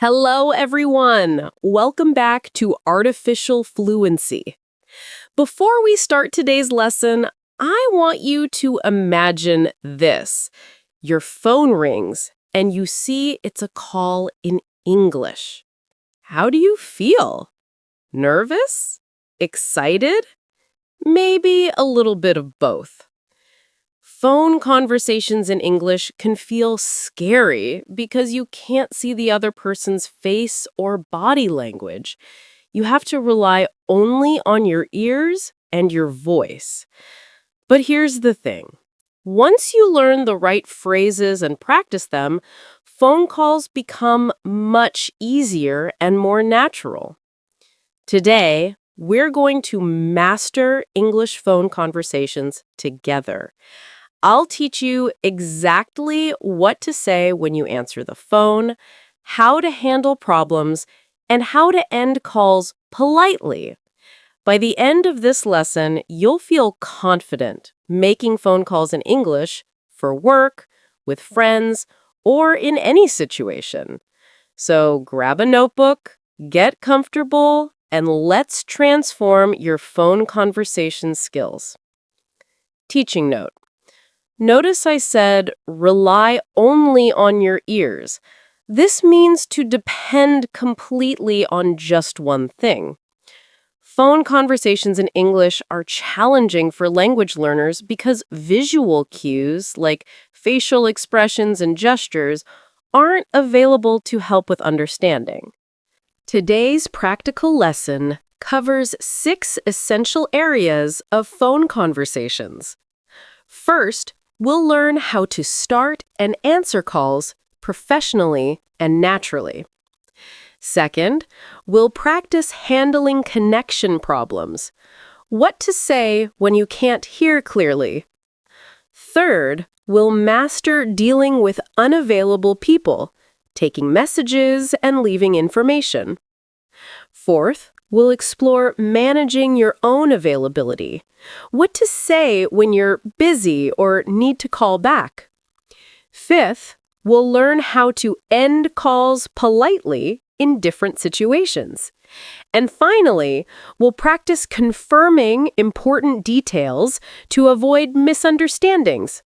Hello, everyone. Welcome back to Artificial Fluency. Before we start today's lesson, I want you to imagine this. Your phone rings, and you see it's a call in English. How do you feel? Nervous? Excited? Maybe a little bit of both. Phone conversations in English can feel scary because you can't see the other person's face or body language. You have to rely only on your ears and your voice. But here's the thing. Once you learn the right phrases and practice them, phone calls become much easier and more natural. Today, we're going to master English phone conversations together. I'll teach you exactly what to say when you answer the phone, how to handle problems, and how to end calls politely. By the end of this lesson, you'll feel confident making phone calls in English for work, with friends, or in any situation. So grab a notebook, get comfortable, and let's transform your phone conversation skills. Teaching note. Notice I said, rely only on your ears. This means to depend completely on just one thing. Phone conversations in English are challenging for language learners because visual cues, like facial expressions and gestures, aren't available to help with understanding. Today's practical lesson covers 6 essential areas of phone conversations. First, we'll learn how to start and answer calls professionally and naturally. Second, we'll practice handling connection problems. What to say when you can't hear clearly. Third, we'll master dealing with unavailable people, taking messages and leaving information. Fourth, we'll explore managing your own availability. What to say when you're busy or need to call back. Fifth, we'll learn how to end calls politely in different situations. And finally, we'll practice confirming important details to avoid misunderstandings.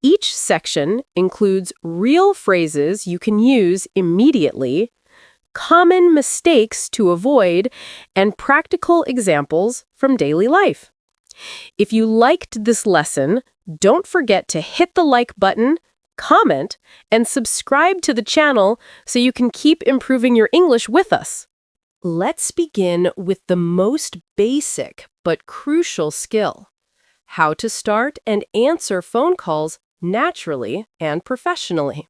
Each section includes real phrases you can use immediately, common mistakes to avoid, and practical examples from daily life. If you liked this lesson, don't forget to hit the like button, comment, and subscribe to the channel so you can keep improving your English with us. Let's begin with the most basic but crucial skill: how to start and answer phone calls naturally and professionally.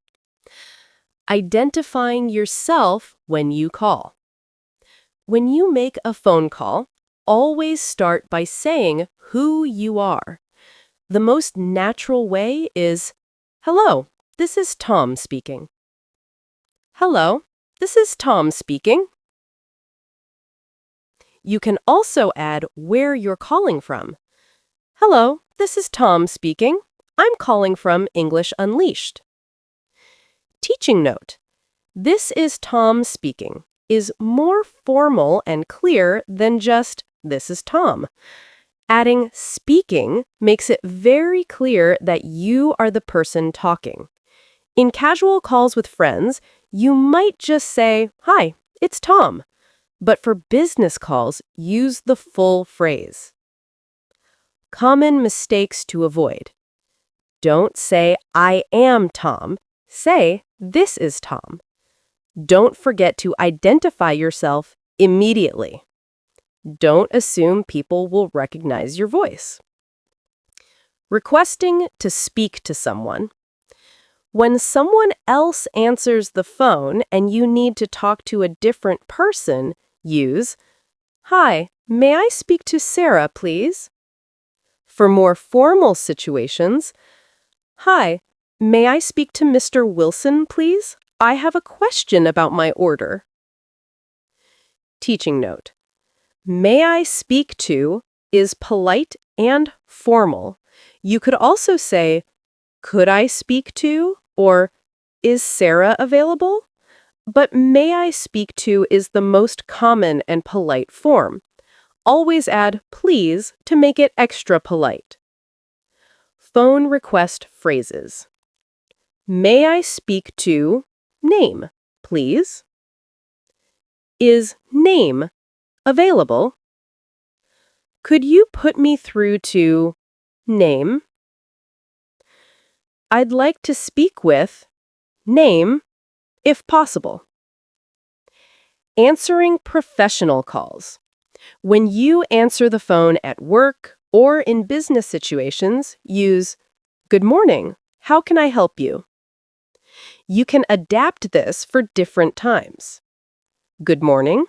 Identifying yourself when you call. When you make a phone call, always start by saying who you are. The most natural way is, "Hello, this is Tom speaking." "Hello, this is Tom speaking." You can also add where you're calling from. "Hello, this is Tom speaking. I'm calling from English Unleashed." Teaching note. "This is Tom speaking" is more formal and clear than just "this is Tom." Adding speaking makes it very clear that you are the person talking. In casual calls with friends, you might just say, "Hi, it's Tom." But for business calls, use the full phrase. Common mistakes to avoid. Don't say, "I am Tom." Say, "This is Tom." Don't forget to identify yourself immediately. Don't assume people will recognize your voice. Requesting to speak to someone. When someone else answers the phone and you need to talk to a different person, use, "Hi, may I speak to Sarah, please?" For more formal situations, "Hi, may I speak to Mr. Wilson, please? I have a question about my order." Teaching note. "May I speak to" is polite and formal. You could also say, "Could I speak to?" or "Is Sarah available?" But may I speak to is the most common and polite form. Always add please to make it extra polite. Phone request phrases. May I speak to name, please? Is name available? Could you put me through to name? I'd like to speak with name, if possible. Answering professional calls. When you answer the phone at work or in business situations, use good morning. How can I help you? You can adapt this for different times. Good morning.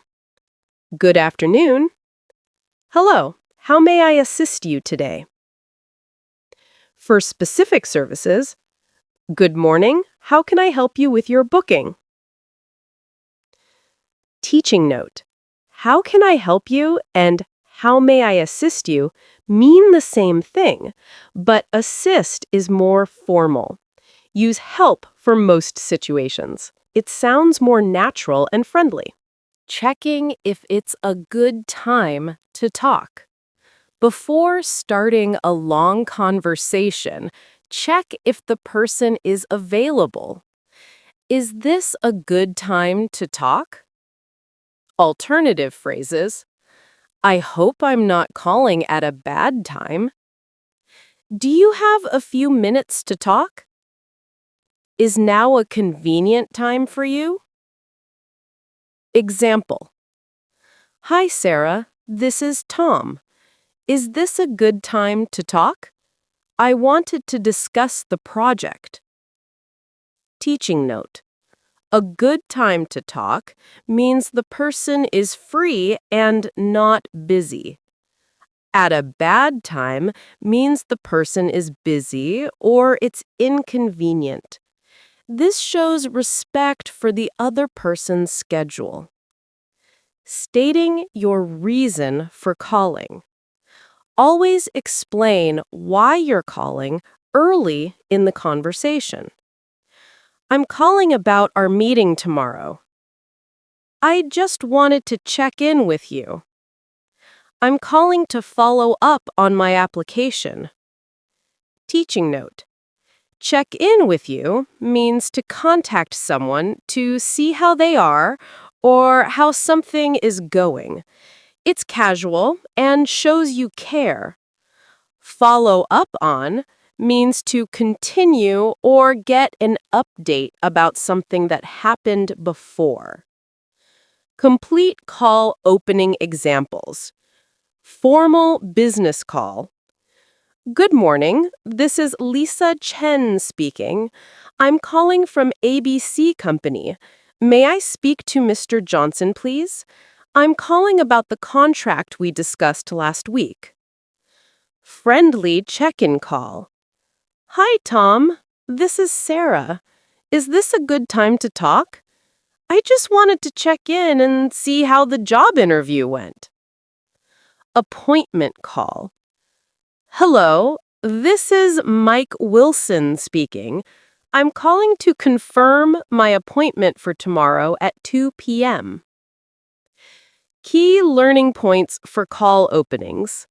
Good afternoon. Hello. How may I assist you today? For specific services, good morning. How can I help you with your booking? Teaching note. How can I help you and how may I assist you mean the same thing, but assist is more formal. Use help for most situations. It sounds more natural and friendly. Checking if it's a good time to talk. Before starting a long conversation, check if the person is available. Is this a good time to talk? Alternative phrases. I hope I'm not calling at a bad time. Do you have a few minutes to talk? Is now a convenient time for you? Example. Hi, Sarah. This is Tom. Is this a good time to talk? I wanted to discuss the project. Teaching note. A good time to talk means the person is free and not busy. At a bad time means the person is busy or it's inconvenient. This shows respect for the other person's schedule. Stating your reason for calling. Always explain why you're calling early in the conversation. I'm calling about our meeting tomorrow. I just wanted to check in with you. I'm calling to follow up on my application. Teaching note. Check in with you means to contact someone to see how they are or how something is going. It's casual and shows you care. Follow up on means to continue or get an update about something that happened before. Complete call opening examples. Formal business call. Good morning. This is Lisa Chen speaking. I'm calling from ABC Company. May I speak to Mr. Johnson, please? I'm calling about the contract we discussed last week. Friendly check-in call. Hi, Tom. This is Sarah. Is this a good time to talk? I just wanted to check in and see how the job interview went. Appointment call. Hello, this is Mike Wilson speaking. I'm calling to confirm my appointment for tomorrow at 2 p.m. Key learning points for call openings.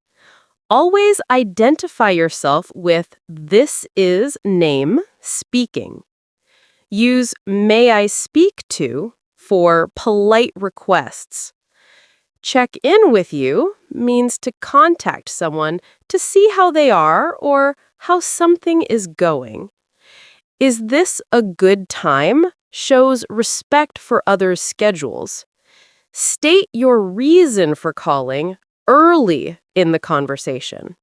Always identify yourself with this is name speaking. Use may I speak to for polite requests. Check in with you means to contact someone to see how they are or how something is going. Is this a good time? Shows respect for others' schedules. State your reason for calling early in the conversation.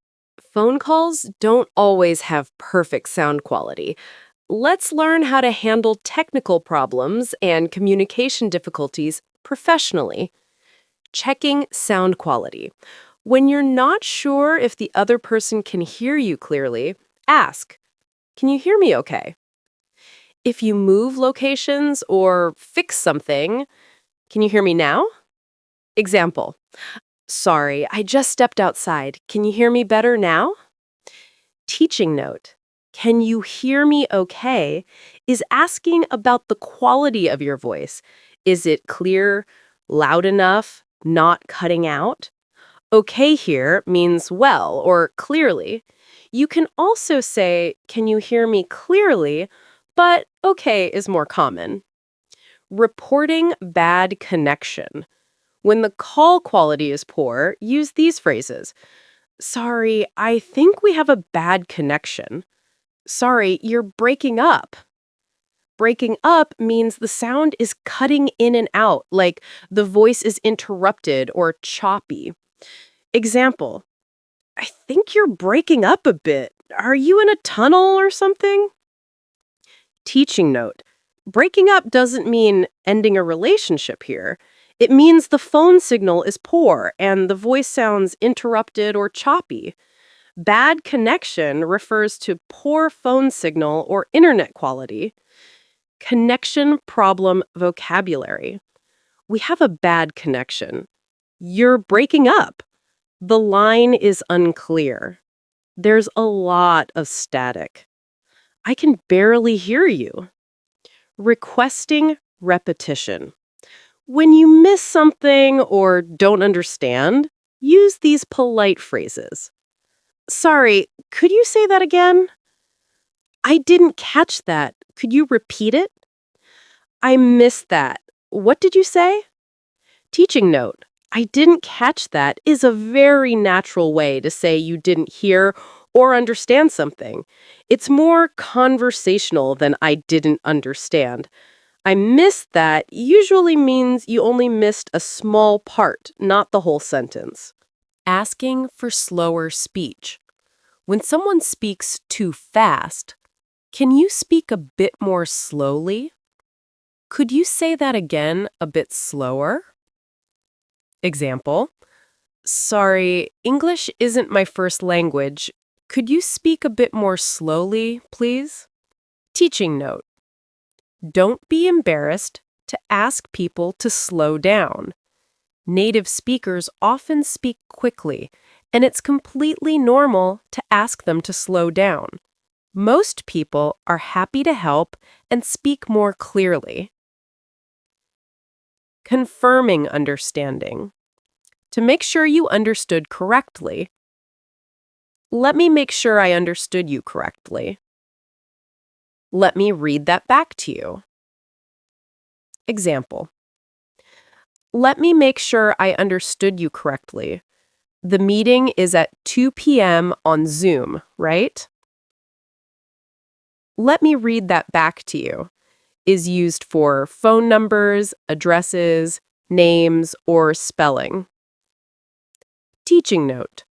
Phone calls don't always have perfect sound quality. Let's learn how to handle technical problems and communication difficulties professionally. Checking sound quality. When you're not sure if the other person can hear you clearly, ask, "Can you hear me okay?" If you move locations or fix something, "Can you hear me now?" Example, "Sorry, I just stepped outside. Can you hear me better now?" Teaching note. Can you hear me okay? Is asking about the quality of your voice. Is it clear, loud enough, not cutting out? Okay here means well or clearly. You can also say, can you hear me clearly? But okay is more common. Reporting bad connection. When the call quality is poor, use these phrases. Sorry, I think we have a bad connection. Sorry, you're breaking up. Breaking up means the sound is cutting in and out, like the voice is interrupted or choppy. Example, I think you're breaking up a bit. Are you in a tunnel or something? Teaching note. Breaking up doesn't mean ending a relationship here. It means the phone signal is poor and the voice sounds interrupted or choppy. Bad connection refers to poor phone signal or internet quality. Connection problem vocabulary. We have a bad connection. You're breaking up. The line is unclear. There's a lot of static. I can barely hear you. Requesting repetition. When you miss something or don't understand, use these polite phrases. Sorry, could you say that again? I didn't catch that. Could you repeat it? I missed that. What did you say? Teaching note. I didn't catch that is a very natural way to say you didn't hear or understand something. It's more conversational than I didn't understand. I missed that usually means you only missed a small part, not the whole sentence. Asking for slower speech. When someone speaks too fast, can you speak a bit more slowly? Could you say that again a bit slower? Example, sorry, English isn't my first language. Could you speak a bit more slowly, please? Teaching note. Don't be embarrassed to ask people to slow down. Native speakers often speak quickly, and it's completely normal to ask them to slow down. Most people are happy to help and speak more clearly. Confirming understanding. To make sure you understood correctly, let me make sure I understood you correctly. Let me read that back to you. Example. Let me make sure I understood you correctly. The meeting is at 2 p.m. on Zoom, right? Let me read that back to you is used for phone numbers, addresses, names, or spelling. Teaching note.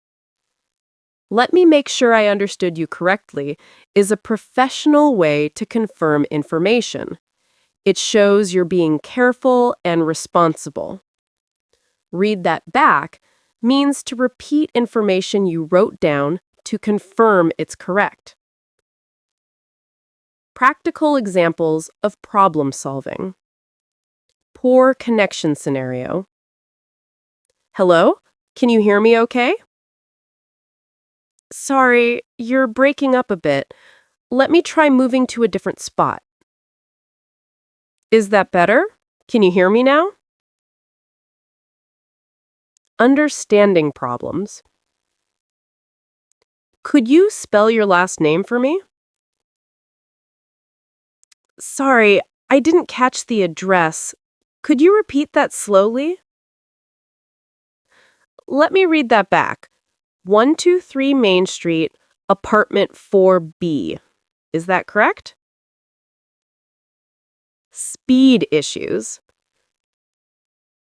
Let me make sure I understood you correctly is a professional way to confirm information. It shows you're being careful and responsible. Read that back means to repeat information you wrote down to confirm it's correct. Practical examples of problem solving. Poor connection scenario. Hello? Can you hear me okay? Sorry, you're breaking up a bit. Let me try moving to a different spot. Is that better? Can you hear me now? Understanding problems. Could you spell your last name for me? Sorry, I didn't catch the address. Could you repeat that slowly? Let me read that back. 123 Main Street, apartment 4B. Is that correct? Speed issues.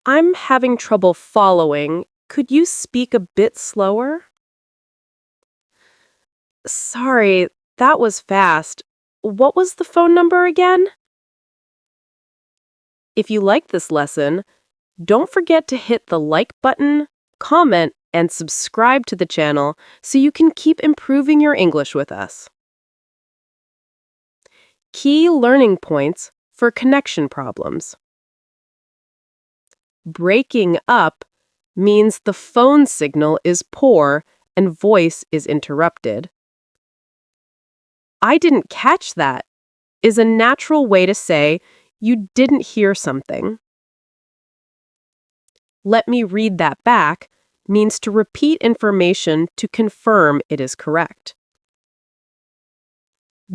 I'm having trouble following. Could you speak a bit slower? Sorry, that was fast. What was the phone number again? If you liked this lesson, don't forget to hit the like button, comment, and subscribe to the channel so you can keep improving your English with us. Key learning points for connection problems. Breaking up means the phone signal is poor and voice is interrupted. I didn't catch that is a natural way to say you didn't hear something. Let me read that back means to repeat information to confirm it is correct.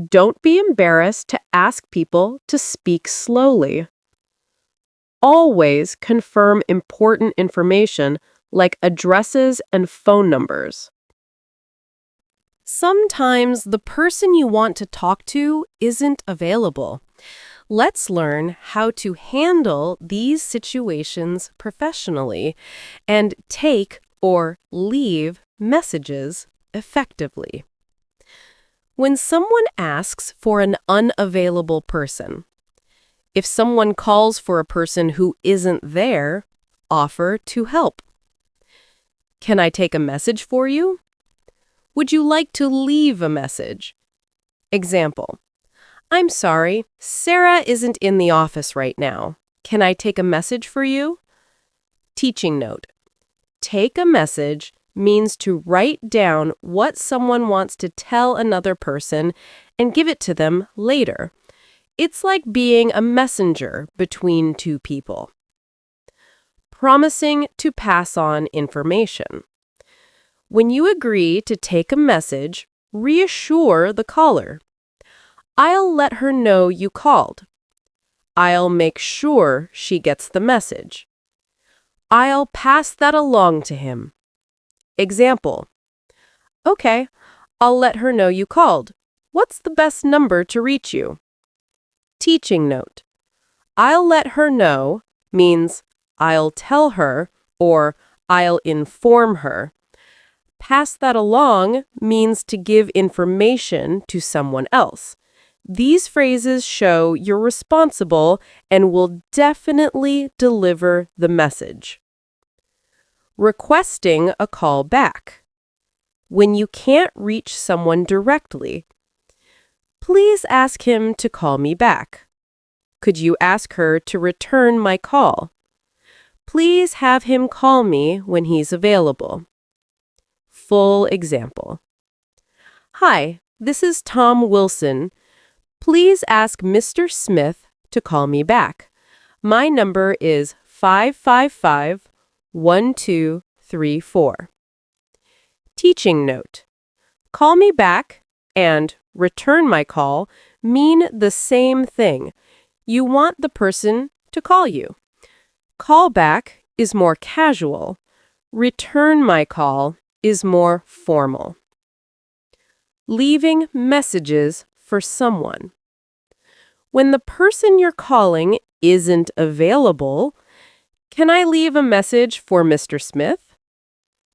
Don't be embarrassed to ask people to speak slowly. Always confirm important information like addresses and phone numbers. Sometimes the person you want to talk to isn't available. Let's learn how to handle these situations professionally and take or leave messages effectively. When someone asks for an unavailable person, if someone calls for a person who isn't there, offer to help. Can I take a message for you? Would you like to leave a message? Example: I'm sorry, Sarah isn't in the office right now. Can I take a message for you? Teaching note: take a message means to write down what someone wants to tell another person and give it to them later. It's like being a messenger between two people. Promising to pass on information. When you agree to take a message, reassure the caller. I'll let her know you called. I'll make sure she gets the message. I'll pass that along to him. Example: okay, I'll let her know you called. What's the best number to reach you? Teaching note: I'll let her know means I'll tell her or I'll inform her. Pass that along means to give information to someone else. These phrases show you're responsible and will definitely deliver the message. Requesting a call back. When you can't reach someone directly, please ask him to call me back. Could you ask her to return my call? Please have him call me when he's available. Full example: Hi, this is Tom Wilson. Please ask Mr. Smith to call me back. My number is 555-1234. Teaching note: call me back and return my call mean the same thing. You want the person to call you. Call back is more casual. Return my call is more formal. Leaving messages for someone. When the person you're calling isn't available, can I leave a message for Mr. Smith?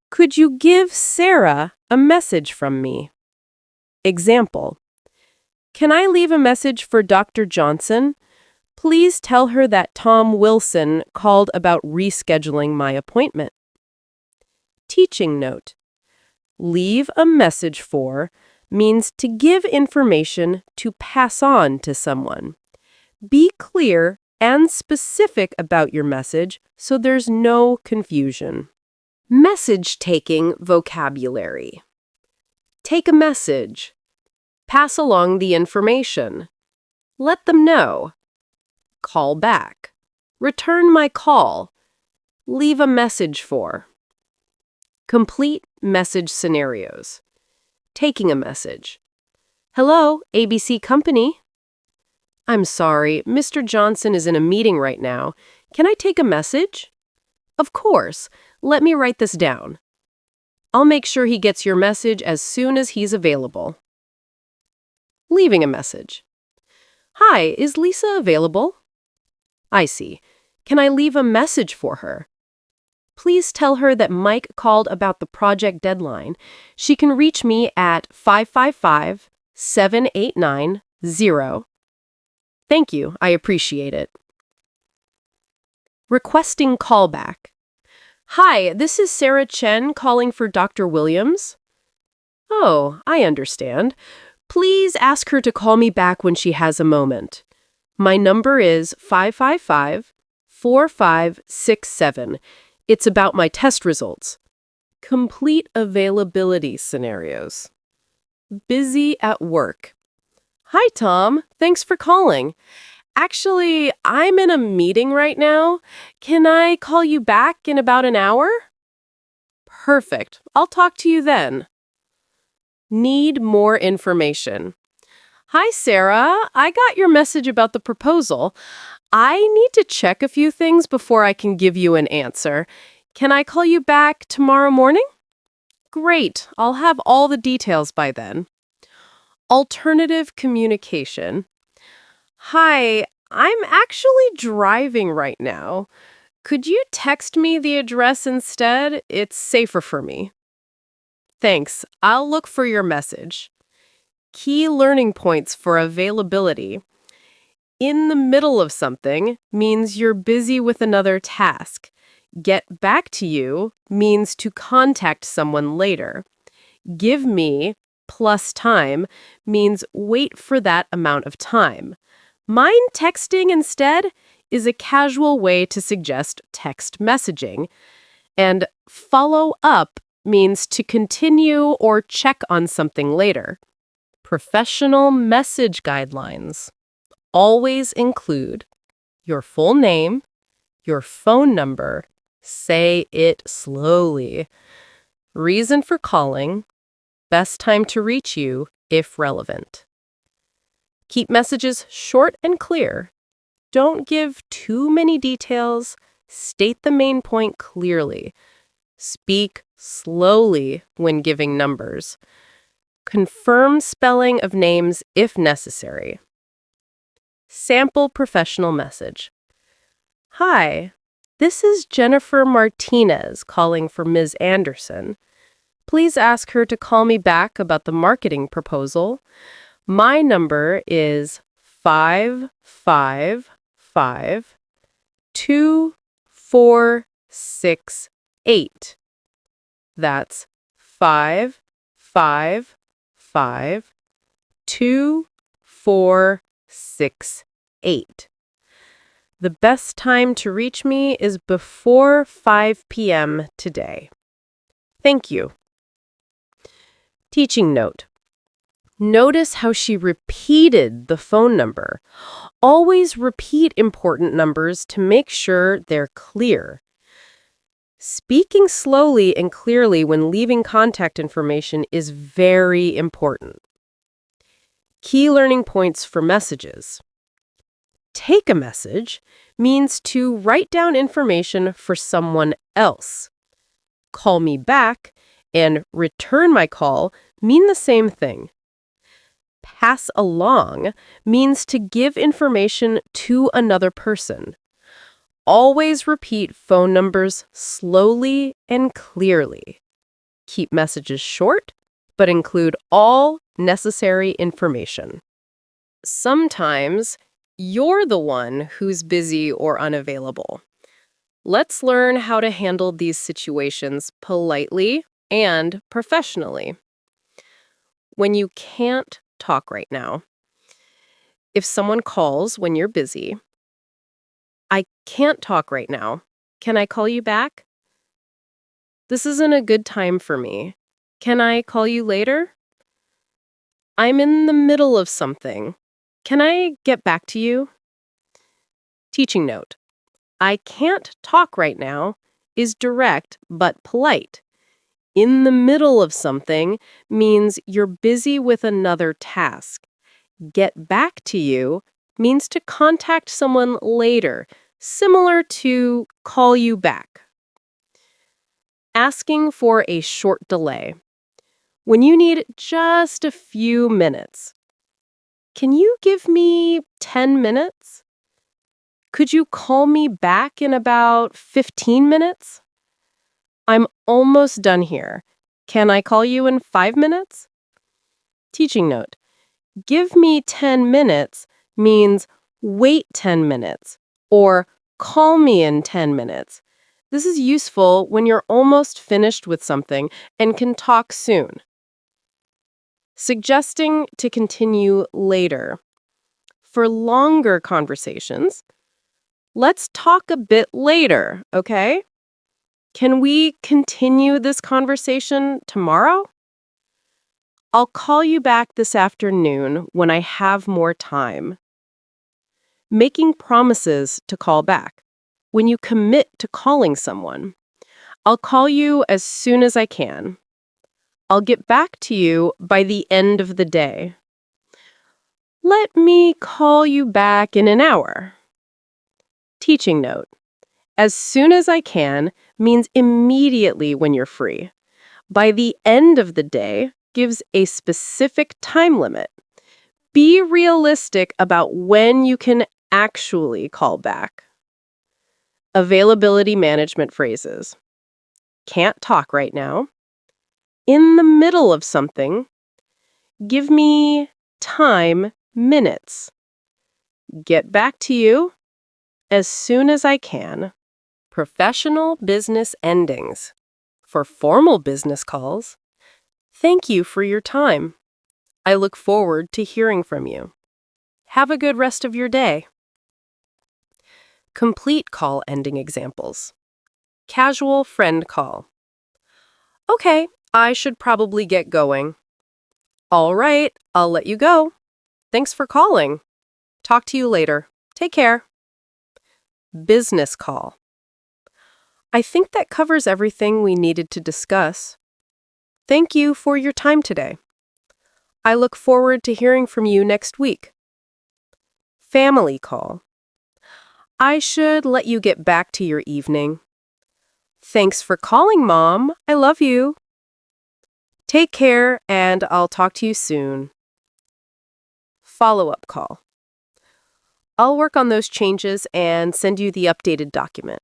Could you give Sarah a message from me? Example: can I leave a message for Dr. Johnson? Please tell her that Tom Wilson called about rescheduling my appointment. Teaching note: leave a message for means to give information to pass on to someone. Be clear and specific about your message so there's no confusion. Message-taking vocabulary. Take a message. Pass along the information. Let them know. Call back. Return my call. Leave a message for. Complete message scenarios. Taking a message. Hello, ABC Company. I'm sorry, Mr. Johnson is in a meeting right now. Can I take a message? Of course. Let me write this down. I'll make sure he gets your message as soon as he's available. Leaving a message. Hi, is Lisa available? I see. Can I leave a message for her? Please tell her that Mike called about the project deadline. She can reach me at 555-789-0. Thank you, I appreciate it. Requesting callback. Hi, this is Sarah Chen calling for Dr. Williams. Oh, I understand. Please ask her to call me back when she has a moment. My number is 555-4567. It's about my test results. Complete availability scenarios. Busy at work. Hi, Tom. Thanks for calling. Actually, I'm in a meeting right now. Can I call you back in about an hour? Perfect. I'll talk to you then. Need more information. Hi, Sarah. I got your message about the proposal. I need to check a few things before I can give you an answer. Can I call you back tomorrow morning? Great. I'll have all the details by then. Alternative communication. Hi, I'm actually driving right now. Could you text me the address instead? It's safer for me. Thanks. I'll look for your message. Key learning points for availability. In the middle of something means you're busy with another task. Get back to you means to contact someone later. Give me plus time means wait for that amount of time. Mind texting instead is a casual way to suggest text messaging. And follow up means to continue or check on something later. Professional message guidelines always include your full name, your phone number, say it slowly, reason for calling, best time to reach you if relevant. Keep messages short and clear. Don't give too many details. State the main point clearly. Speak slowly when giving numbers. Confirm spelling of names if necessary. Sample professional message. Hi, this is Jennifer Martinez calling for Ms. Anderson. Please ask her to call me back about the marketing proposal. My number is 555-2468. That's 555-2468. The best time to reach me is before 5 p.m. today. Thank you. Teaching note. Notice how she repeated the phone number. Always repeat important numbers to make sure they're clear. Speaking slowly and clearly when leaving contact information is very important. Key learning points for messages. Take a message means to write down information for someone else. Call me back and return my call mean the same thing. Pass along means to give information to another person. Always repeat phone numbers slowly and clearly. Keep messages short, but include all necessary information. Sometimes you're the one who's busy or unavailable. Let's learn how to handle these situations politely and professionally. When you can't talk right now, if someone calls when you're busy, I can't talk right now. Can I call you back? This isn't a good time for me. Can I call you later? I'm in the middle of something. Can I get back to you? Teaching note. I can't talk right now is direct but polite. In the middle of something means you're busy with another task. Get back to you means to contact someone later, similar to call you back. Asking for a short delay. When you need just a few minutes. Can you give me 10 minutes? Could you call me back in about 15 minutes? I'm almost done here. Can I call you in 5 minutes? Teaching note. Give me 10 minutes means wait 10 minutes or call me in 10 minutes. This is useful when you're almost finished with something and can talk soon. Suggesting to continue later. For longer conversations, let's talk a bit later, okay? Can we continue this conversation tomorrow? I'll call you back this afternoon when I have more time. Making promises to call back. When you commit to calling someone, I'll call you as soon as I can. I'll get back to you by the end of the day. Let me call you back in an hour. Teaching note. As soon as I can means immediately when you're free. By the end of the day gives a specific time limit. Be realistic about when you can actually call back. Availability management phrases. Can't talk right now. In the middle of something. Give me time, minutes. Get back to you as soon as I can. Professional business endings. For formal business calls, thank you for your time. I look forward to hearing from you. Have a good rest of your day. Complete call ending examples. Casual friend call. Okay, I should probably get going. All right, I'll let you go. Thanks for calling. Talk to you later. Take care. Business call. I think that covers everything we needed to discuss. Thank you for your time today. I look forward to hearing from you next week. Family call. I should let you get back to your evening. Thanks for calling, Mom. I love you. Take care, and I'll talk to you soon. Follow-up call. I'll work on those changes and send you the updated document.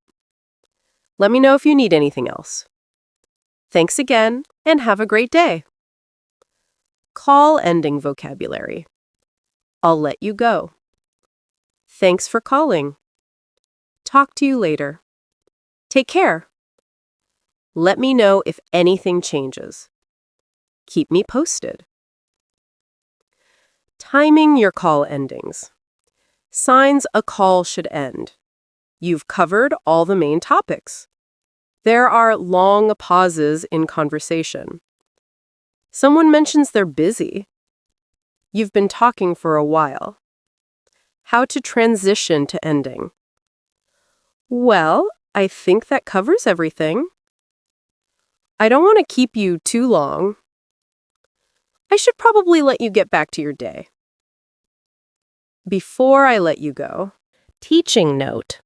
Let me know if you need anything else. Thanks again, and have a great day. Call ending vocabulary. I'll let you go. Thanks for calling. Talk to you later. Take care. Let me know if anything changes. Keep me posted. Timing your call endings. Signs a call should end. You've covered all the main topics. There are long pauses in conversation. Someone mentions they're busy. You've been talking for a while. How to transition to ending. Well, I think that covers everything. I don't want to keep you too long. I should probably let you get back to your day. Before I let you go, teaching note.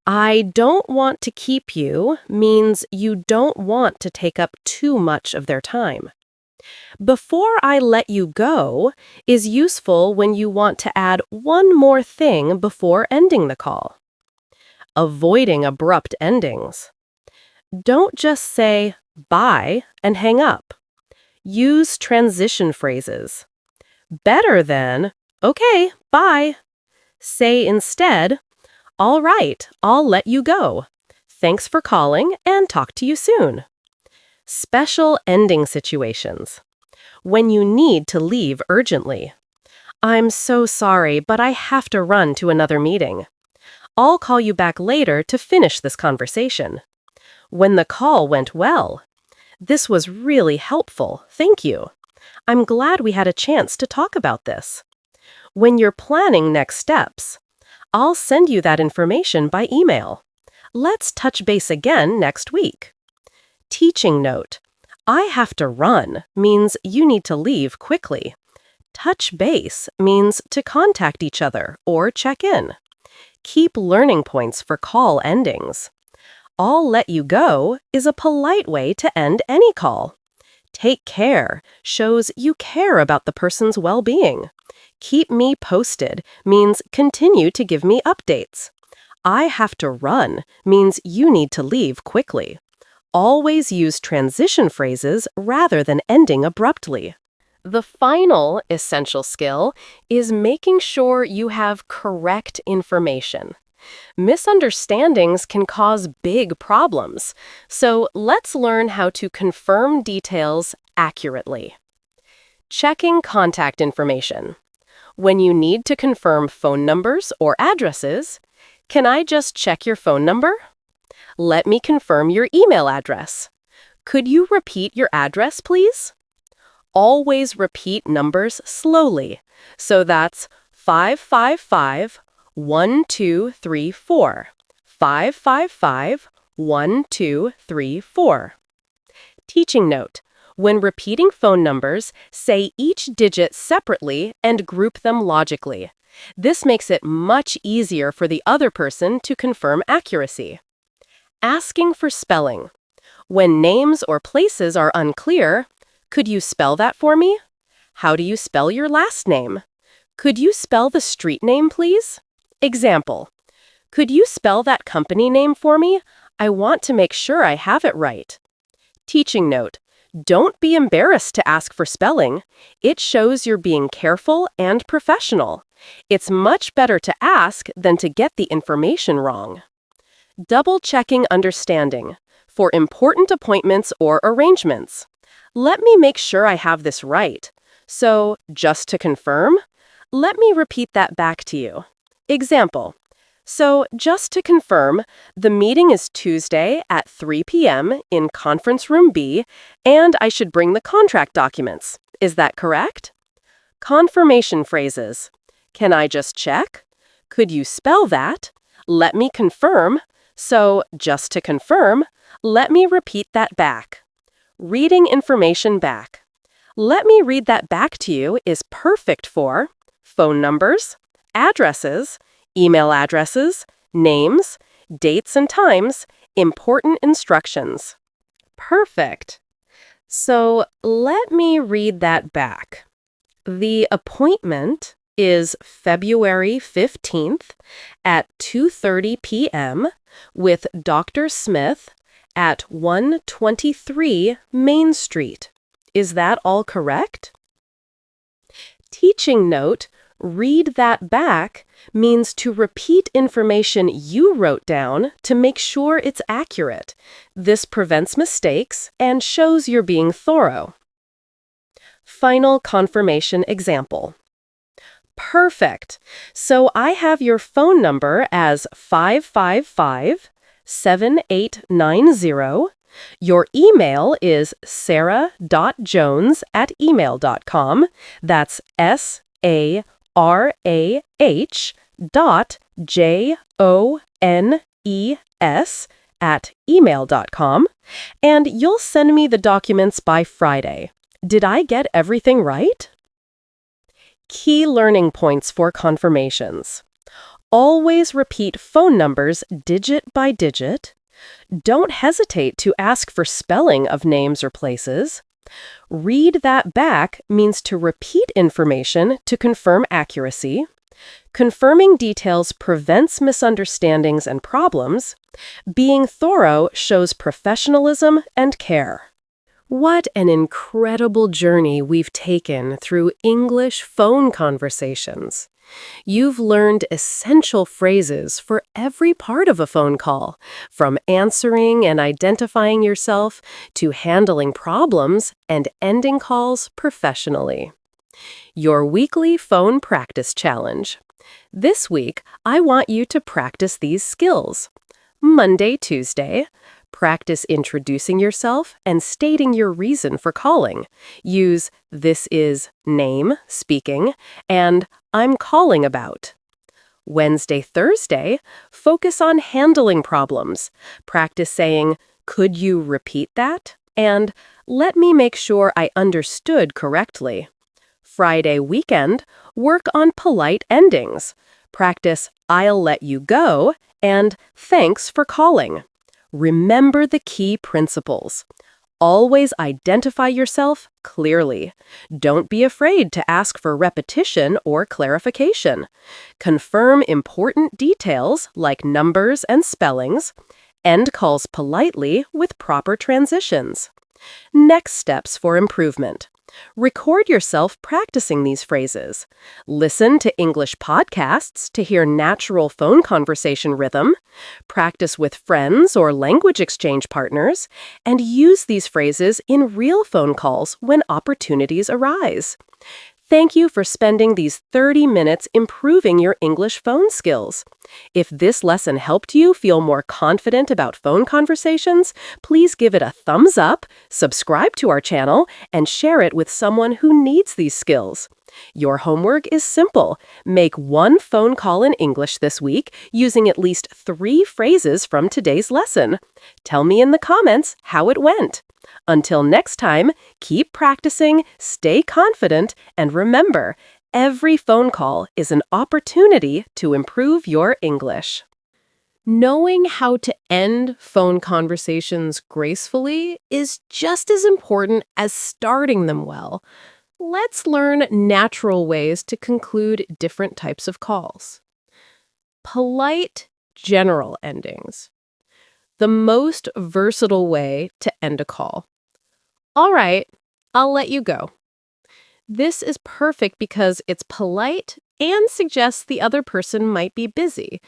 I don't want to keep you means you don't want to take up too much of their time. Before I let you go is useful when you want to add one more thing before ending the call. Avoiding abrupt endings. Don't just say bye and hang up. Use transition phrases. Better than, okay, bye. Say instead, all right, I'll let you go. Thanks for calling and talk to you soon. Special ending situations. When you need to leave urgently. I'm so sorry, but I have to run to another meeting. I'll call you back later to finish this conversation. When the call went well. This was really helpful, thank you. I'm glad we had a chance to talk about this. When you're planning next steps, I'll send you that information by email. Let's touch base again next week. Teaching note. I have to run means you need to leave quickly. Touch base means to contact each other or check in. Keep learning points for call endings. I'll let you go is a polite way to end any call. Take care shows you care about the person's well-being. Keep me posted means continue to give me updates. I have to run means you need to leave quickly. Always use transition phrases rather than ending abruptly. The final essential skill is making sure you have correct information. Misunderstandings can cause big problems, so let's learn how to confirm details accurately. Checking contact information. When you need to confirm phone numbers or addresses, can I just check your phone number? Let me confirm your email address. Could you repeat your address, please? always repeat numbers slowly. So that's 555 1234. 555 1234. Teaching note: when repeating phone numbers, say each digit separately and group them logically. This makes it much easier for the other person to confirm accuracy. Asking for spelling. When names or places are unclear, could you spell that for me? How do you spell your last name? Could you spell the street name, please? Example: could you spell that company name for me? I want to make sure I have it right. Teaching note: don't be embarrassed to ask for spelling. It shows you're being careful and professional. It's much better to ask than to get the information wrong. Double-checking understanding. For important appointments or arrangements. Let me make sure I have this right. So, just to confirm, let me repeat that back to you. Example: so, just to confirm, the meeting is Tuesday at 3 p.m. in Conference Room B, and I should bring the contract documents. Is that correct? Confirmation phrases. Can I just check? Could you spell that? Let me confirm. So, just to confirm, let me repeat that back. Reading information back. Let me read that back to you is perfect for phone numbers, addresses, email addresses, names, dates and times, important instructions. Perfect. So let me read that back. The appointment is February 15th at 2:30 p.m. with Dr. Smith at 123 Main Street. Is that all correct? Teaching note: read that back means to repeat information you wrote down to make sure it's accurate. This prevents mistakes and shows you're being thorough. Final confirmation example. Perfect. So I have your phone number as 555-7890. Your email is sarah.jones@email.com. That's sarah.jones@email.com. And you'll send me the documents by Friday. Did I get everything right? Key learning points for confirmations. Always repeat phone numbers digit by digit. Don't hesitate to ask for spelling of names or places. Read that back means to repeat information to confirm accuracy. Confirming details prevents misunderstandings and problems. Being thorough shows professionalism and care. What an incredible journey we've taken through English phone conversations. You've learned essential phrases for every part of a phone call, from answering and identifying yourself to handling problems and ending calls professionally. Your weekly phone practice challenge. This week, I want you to practice these skills. Monday, Tuesday, practice introducing yourself and stating your reason for calling. Use "this is" name, speaking, and "I'm calling about." Wednesday, Thursday, focus on handling problems. Practice saying, "Could you repeat that?" and "Let me make sure I understood correctly." Friday, weekend, work on polite endings. Practice "I'll let you go" and "Thanks for calling." Remember the key principles. Always identify yourself clearly. Don't be afraid to ask for repetition or clarification. Confirm important details like numbers and spellings. End calls politely with proper transitions. Next steps for improvement. Record yourself practicing these phrases. Listen to English podcasts to hear natural phone conversation rhythm. Practice with friends or language exchange partners. And use these phrases in real phone calls when opportunities arise. Thank you for spending these 30 minutes improving your English phone skills. If this lesson helped you feel more confident about phone conversations, please give it a thumbs up, subscribe to our channel, and share it with someone who needs these skills. Your homework is simple. Make one phone call in English this week using at least 3 phrases from today's lesson. Tell me in the comments how it went. Until next time, keep practicing, stay confident, and remember, every phone call is an opportunity to improve your English. Knowing how to end phone conversations gracefully is just as important as starting them well. Let's learn natural ways to conclude different types of calls. Polite, general endings. The most versatile way to end a call. All right, I'll let you go. This is perfect because it's polite and suggests the other person might be busy.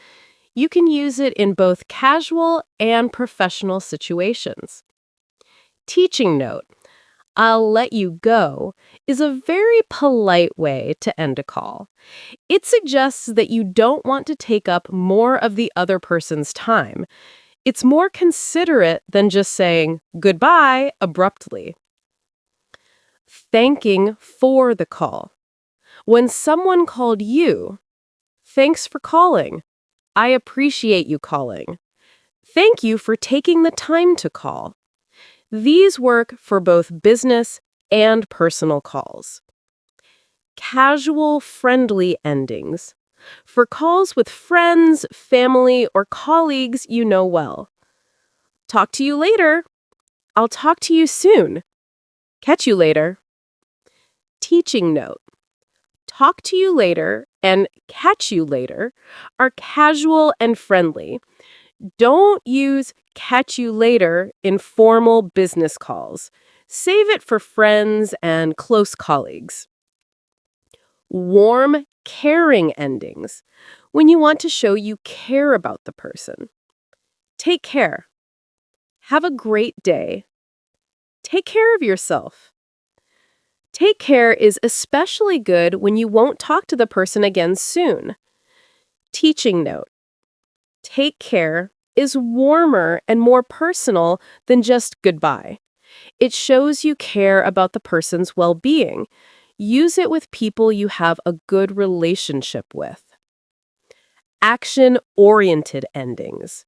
You can use it in both casual and professional situations. Teaching note. I'll let you go is a very polite way to end a call. It suggests that you don't want to take up more of the other person's time. It's more considerate than just saying goodbye abruptly. Thanking for the call. When someone called you, thanks for calling. I appreciate you calling. Thank you for taking the time to call. These work for both business and personal calls. Casual, friendly endings. For calls with friends, family, or colleagues you know well. Talk to you later. I'll talk to you soon. Catch you later. Teaching note. Talk to you later and catch you later are casual and friendly. Don't use catch you later in formal business calls. Save it for friends and close colleagues. Warm, caring endings. When you want to show you care about the person. Take care. Have a great day. Take care of yourself. Take care is especially good when you won't talk to the person again soon. Teaching note. Take care is warmer and more personal than just goodbye. It shows you care about the person's well-being. Use it with people you have a good relationship with. Action-oriented endings.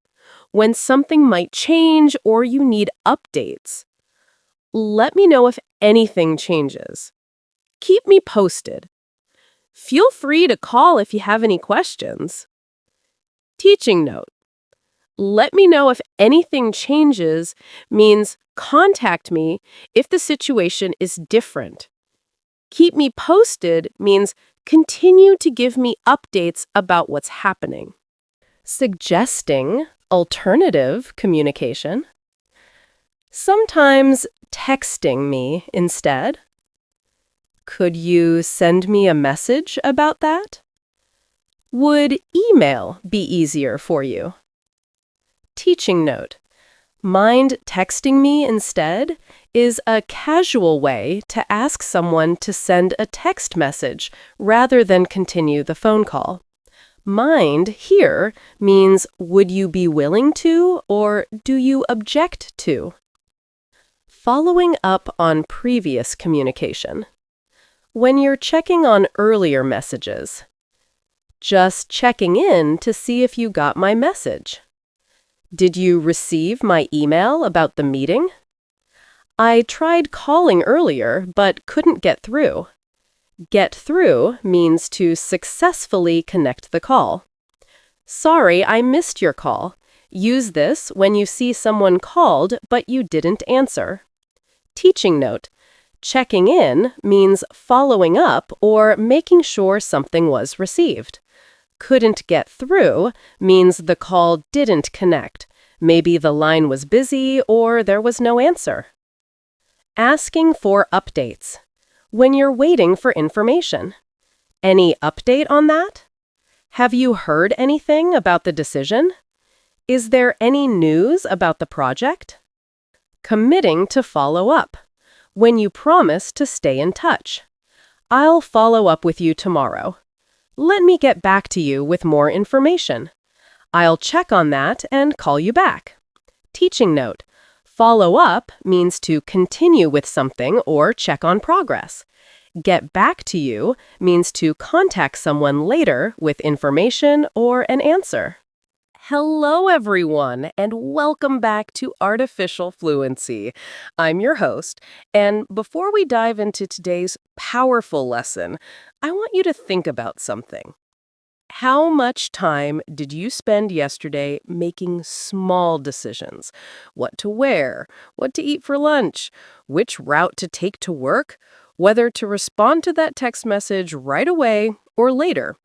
When something might change or you need updates. Let me know if anything changes. Keep me posted. Feel free to call if you have any questions. Teaching note. Let me know if anything changes means contact me if the situation is different. Keep me posted means continue to give me updates about what's happening. Suggesting alternative communication. Sometimes texting me instead. Could you send me a message about that? Would email be easier for you? Teaching note. Mind texting me instead is a casual way to ask someone to send a text message rather than continue the phone call. Mind here means would you be willing to or do you object to? Following up on previous communication. When you're checking on earlier messages. Just checking in to see if you got my message. Did you receive my email about the meeting? I tried calling earlier but couldn't get through. Get through means to successfully connect the call. Sorry, I missed your call. Use this when you see someone called but you didn't answer. Teaching note. Checking in means following up or making sure something was received. Couldn't get through means the call didn't connect. Maybe the line was busy or there was no answer. Asking for updates. When you're waiting for information. Any update on that? Have you heard anything about the decision? Is there any news about the project? Committing to follow up. When you promise to stay in touch. I'll follow up with you tomorrow. Let me get back to you with more information. I'll check on that and call you back. Teaching note: follow up means to continue with something or check on progress. Get back to you means to contact someone later with information or an answer. Hello, everyone, and welcome back to Artificial Fluency. I'm your host, and before we dive into today's powerful lesson, I want you to think about something. How much time did you spend yesterday making small decisions? What to wear, what to eat for lunch, which route to take to work, whether to respond to that text message right away or later?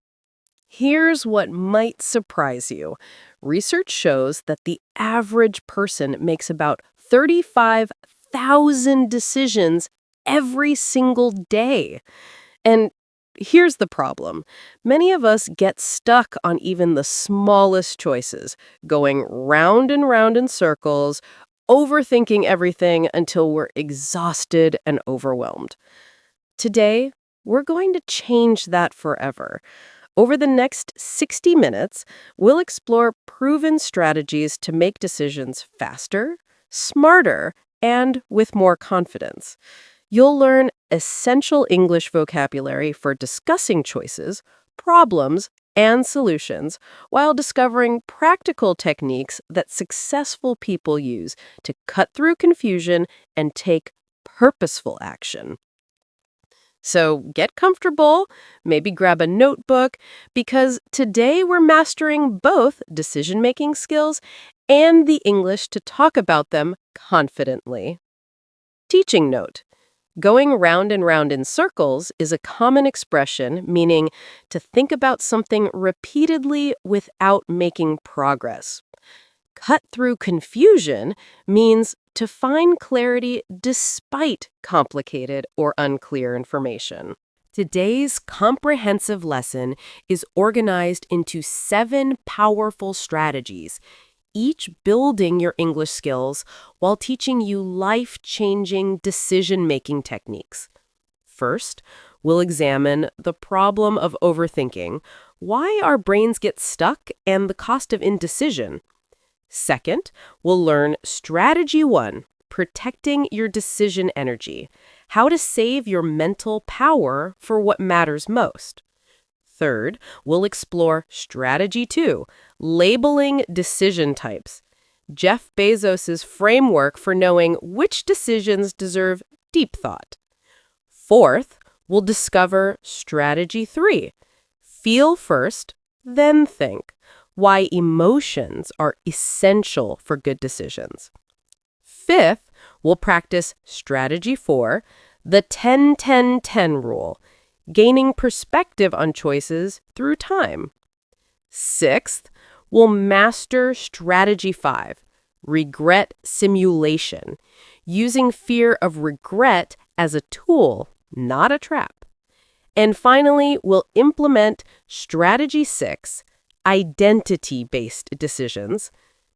Here's what might surprise you. Research shows that the average person makes about 35,000 decisions every single day. And here's the problem. Many of us get stuck on even the smallest choices, going round and round in circles, overthinking everything until we're exhausted and overwhelmed. Today, we're going to change that forever. Over the next 60 minutes, we'll explore proven strategies to make decisions faster, smarter, and with more confidence. You'll learn essential English vocabulary for discussing choices, problems, and solutions, while discovering practical techniques that successful people use to cut through confusion and take purposeful action. So get comfortable, maybe grab a notebook, because today we're mastering both decision-making skills and the English to talk about them confidently. Teaching note: going round and round in circles is a common expression meaning to think about something repeatedly without making progress. Cut through confusion means to find clarity despite complicated or unclear information. Today's comprehensive lesson is organized into 7 powerful strategies, each building your English skills while teaching you life-changing decision-making techniques. First, we'll examine the problem of overthinking, why our brains get stuck, and the cost of indecision. Second, we'll learn Strategy 1, protecting your decision energy, how to save your mental power for what matters most. Third, we'll explore Strategy 2, labeling decision types, Jeff Bezos's framework for knowing which decisions deserve deep thought. Fourth, we'll discover Strategy 3, feel first, then think, why emotions are essential for good decisions. Fifth, we'll practice Strategy 4, the 10-10-10 rule, gaining perspective on choices through time. Sixth, we'll master Strategy 5, regret simulation, using fear of regret as a tool, not a trap. And finally, we'll implement Strategy 6, identity-based decisions,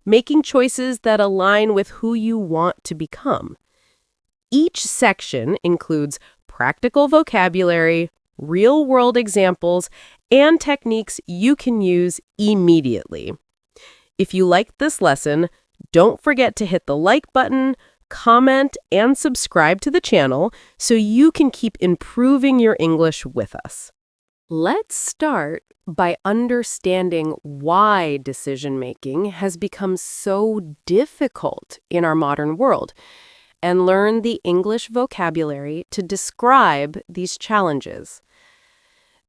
making choices that align with who you want to become. Each section includes practical vocabulary, real-world examples, and techniques you can use immediately. If you liked this lesson, don't forget to hit the like button, comment, and subscribe to the channel so you can keep improving your English with us. Let's start by understanding why decision-making has become so difficult in our modern world, and learn the English vocabulary to describe these challenges.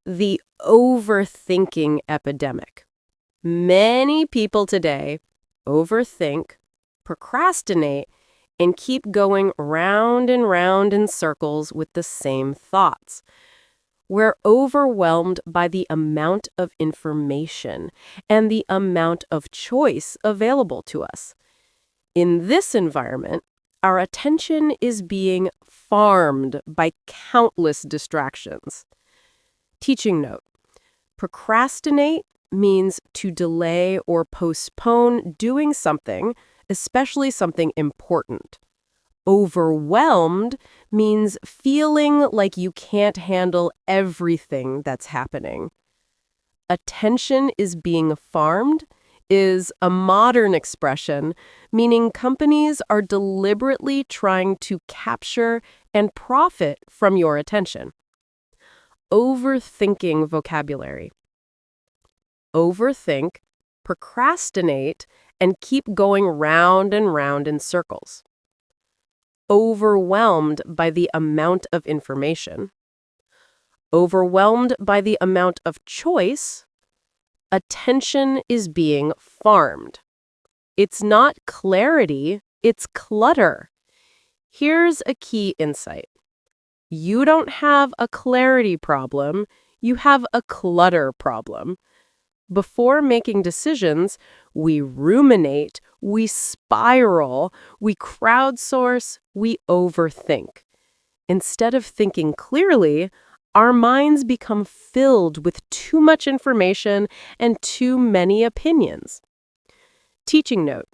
The overthinking epidemic. Many people today overthink, procrastinate, and keep going round and round in circles with the same thoughts. We're overwhelmed by the amount of information and the amount of choice available to us. In this environment, our attention is being farmed by countless distractions. Teaching note: procrastinate means to delay or postpone doing something, especially something important. Overwhelmed means feeling like you can't handle everything that's happening. Attention is being farmed is a modern expression, meaning companies are deliberately trying to capture and profit from your attention. Overthinking vocabulary. Overthink, procrastinate, and keep going round and round in circles. Overwhelmed by the amount of information. Overwhelmed by the amount of choice. Attention is being farmed. It's not clarity, it's clutter. Here's a key insight. You don't have a clarity problem, you have a clutter problem. Before making decisions, we ruminate, we spiral, we crowdsource, we overthink. Instead of thinking clearly, our minds become filled with too much information and too many opinions. Teaching note: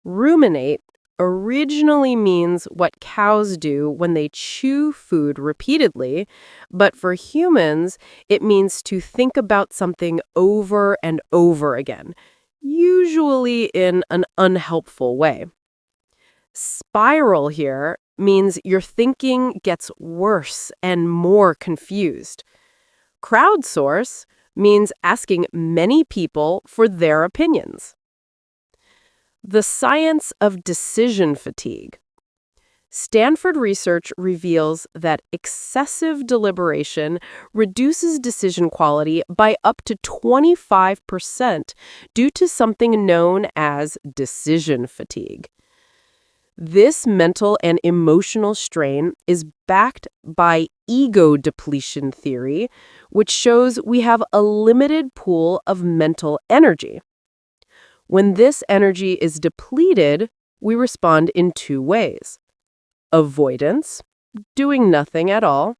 ruminate originally means what cows do when they chew food repeatedly, but for humans, it means to think about something over and over again, usually in an unhelpful way. Spiral here means your thinking gets worse and more confused. Crowdsource means asking many people for their opinions. The science of decision fatigue. Stanford research reveals that excessive deliberation reduces decision quality by up to 25% due to something known as decision fatigue. This mental and emotional strain is backed by ego depletion theory, which shows we have a limited pool of mental energy. When this energy is depleted, we respond in two ways: avoidance, doing nothing at all,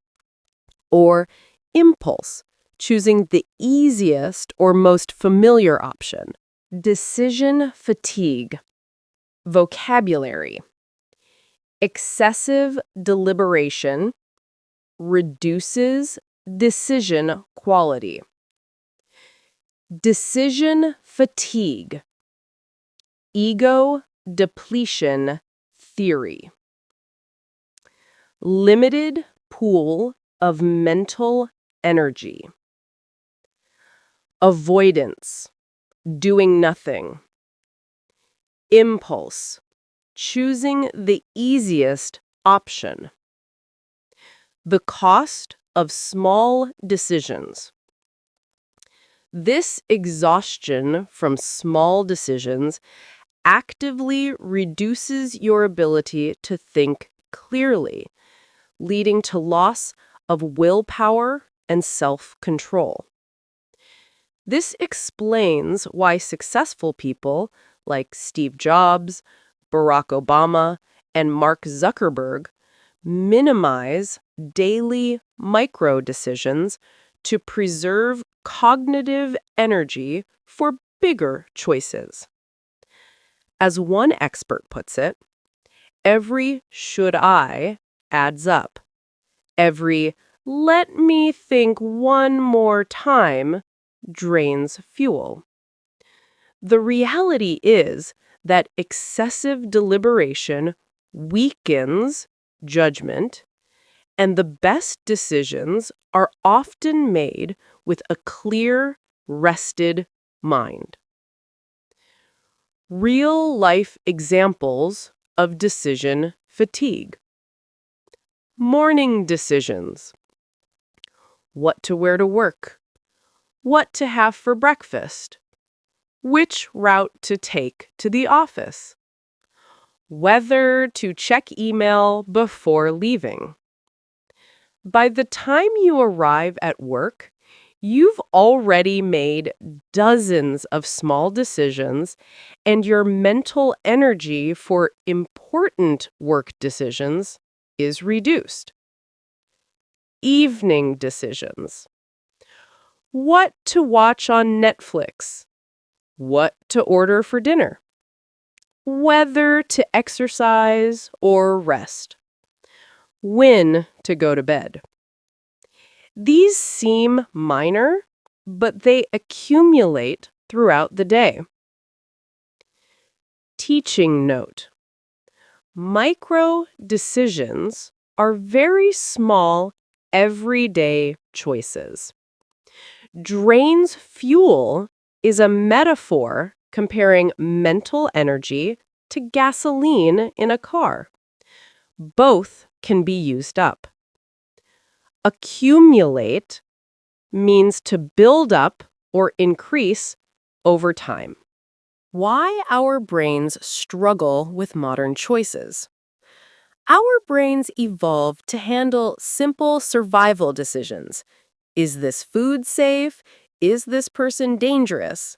or impulse, choosing the easiest or most familiar option. Decision fatigue. Vocabulary. Excessive deliberation reduces decision quality. Decision fatigue. Ego depletion theory. Limited pool of mental energy. Avoidance, doing nothing. Impulse, choosing the easiest option. The cost of small decisions. This exhaustion from small decisions actively reduces your ability to think clearly, leading to loss of willpower and self-control. This explains why successful people like Steve Jobs, Barack Obama, and Mark Zuckerberg minimize daily micro-decisions to preserve cognitive energy for bigger choices. As one expert puts it, every should I adds up. Every let me think one more time drains fuel. The reality is that excessive deliberation weakens judgment, and the best decisions are often made with a clear, rested mind. Real-life examples of decision fatigue. Morning decisions. What to wear to work. What to have for breakfast. Which route to take to the office. Whether to check email before leaving. By the time you arrive at work, you've already made dozens of small decisions, and your mental energy for important work decisions is reduced. Evening decisions. What to watch on Netflix? What to order for dinner? whether to exercise or rest, when to go to bed. These seem minor, but they accumulate throughout the day. Teaching note: micro decisions are very small, everyday choices. Drains fuel is a metaphor comparing mental energy to gasoline in a car. Both can be used up. Accumulate means to build up or increase over time. Why our brains struggle with modern choices. Our brains evolved to handle simple survival decisions. Is this food safe? Is this person dangerous?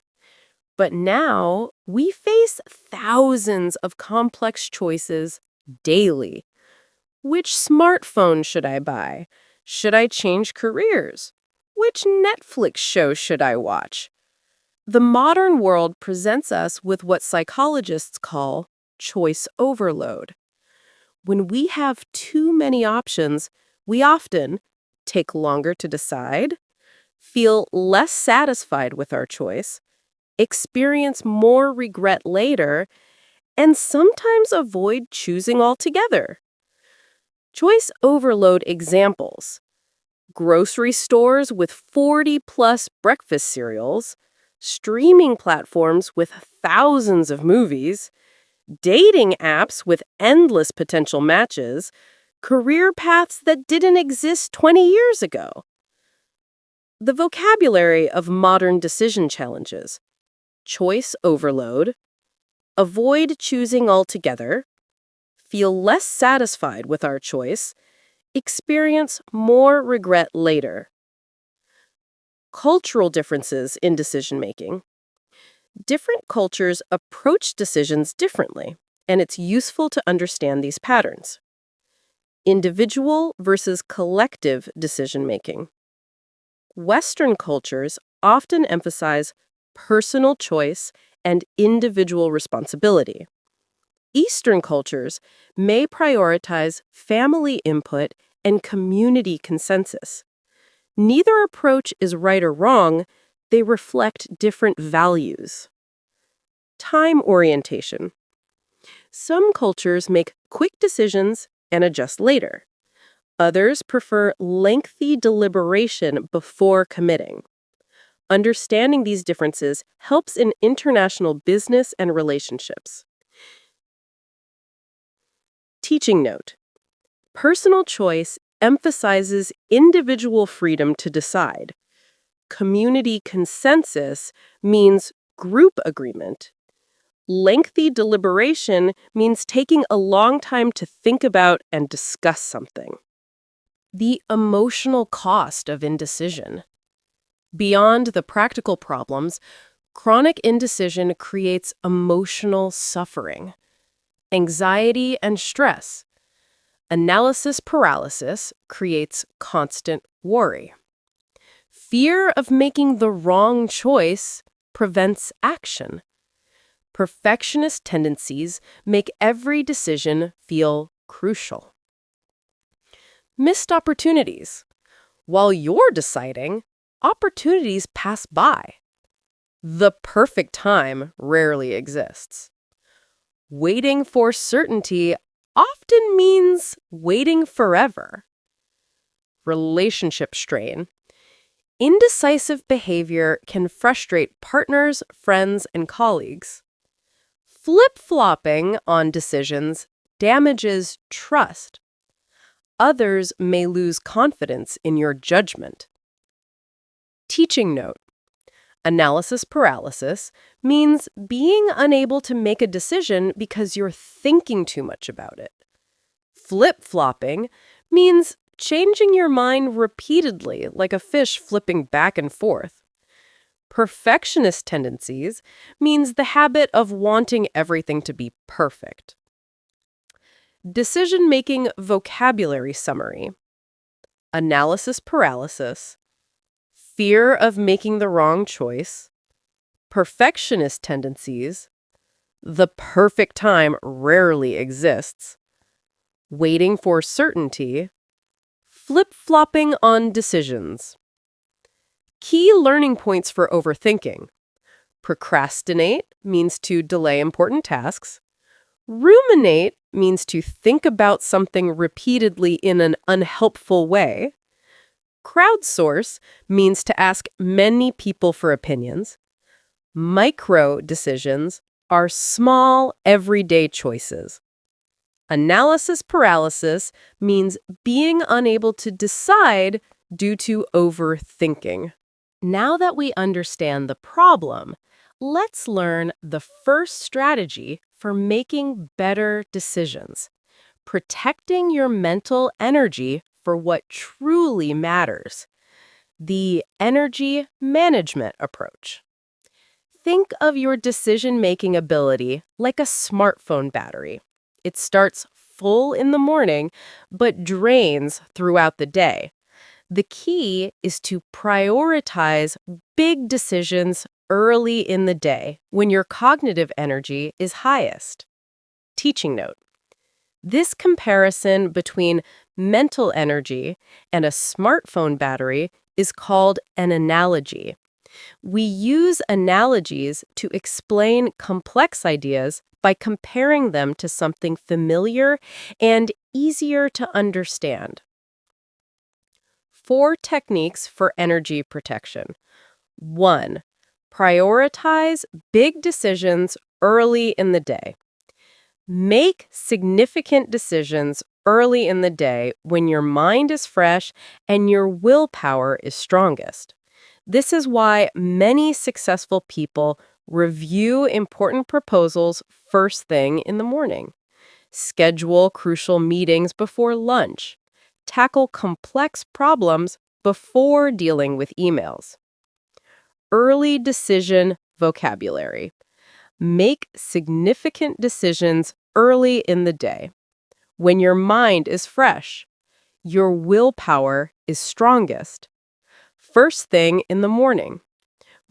But now we face thousands of complex choices daily. Which smartphone should I buy? Should I change careers? Which Netflix show should I watch? The modern world presents us with what psychologists call choice overload. When we have too many options, we often take longer to decide, feel less satisfied with our choice, experience more regret later, and sometimes avoid choosing altogether. Choice overload examples: grocery stores with 40-plus breakfast cereals, streaming platforms with thousands of movies, dating apps with endless potential matches, career paths that didn't exist 20 years ago. The vocabulary of modern decision challenges: choice overload, avoid choosing altogether, feel less satisfied with our choice, experience more regret later. Cultural differences in decision-making. Different cultures approach decisions differently, and it's useful to understand these patterns. Individual versus collective decision-making. Western cultures often emphasize personal choice and individual responsibility. Eastern cultures may prioritize family input and community consensus. Neither approach is right or wrong, they reflect different values. Time orientation. Some cultures make quick decisions and adjust later. Others prefer lengthy deliberation before committing. Understanding these differences helps in international business and relationships. Teaching note: personal choice emphasizes individual freedom to decide. Community consensus means group agreement. Lengthy deliberation means taking a long time to think about and discuss something. The emotional cost of indecision. Beyond the practical problems, chronic indecision creates emotional suffering, anxiety and stress. Analysis paralysis creates constant worry. Fear of making the wrong choice prevents action. Perfectionist tendencies make every decision feel crucial. Missed opportunities. While you're deciding, opportunities pass by. The perfect time rarely exists. Waiting for certainty often means waiting forever. Relationship strain. Indecisive behavior can frustrate partners, friends, and colleagues. Flip-flopping on decisions damages trust. Others may lose confidence in your judgment. Teaching note: analysis paralysis means being unable to make a decision because you're thinking too much about it. Flip-flopping means changing your mind repeatedly, like a fish flipping back and forth. Perfectionist tendencies means the habit of wanting everything to be perfect. Decision-making vocabulary summary: analysis paralysis, fear of making the wrong choice, perfectionist tendencies, The perfect time rarely exists. Waiting for certainty. Flip-flopping on decisions. Key learning points for overthinking. Procrastinate means to delay important tasks. Ruminate means to think about something repeatedly in an unhelpful way. Crowdsource means to ask many people for opinions. Micro decisions are small, everyday choices. Analysis paralysis means being unable to decide due to overthinking. Now that we understand the problem, let's learn the first strategy for making better decisions. Protecting your mental energy for what truly matters. The energy management approach. Think of your decision-making ability like a smartphone battery. It starts full in the morning, but drains throughout the day. The key is to prioritize big decisions early in the day when your cognitive energy is highest. Teaching note. This comparison between mental energy and a smartphone battery is called an analogy. We use analogies to explain complex ideas by comparing them to something familiar and easier to understand. 4 techniques for energy protection. 1. Prioritize big decisions early in the day. Make significant decisions early in the day when your mind is fresh and your willpower is strongest. This is why many successful people review important proposals first thing in the morning. Schedule crucial meetings before lunch. Tackle complex problems before dealing with emails. Early decision vocabulary. Make significant decisions early in the day. When your mind is fresh, your willpower is strongest. First thing in the morning,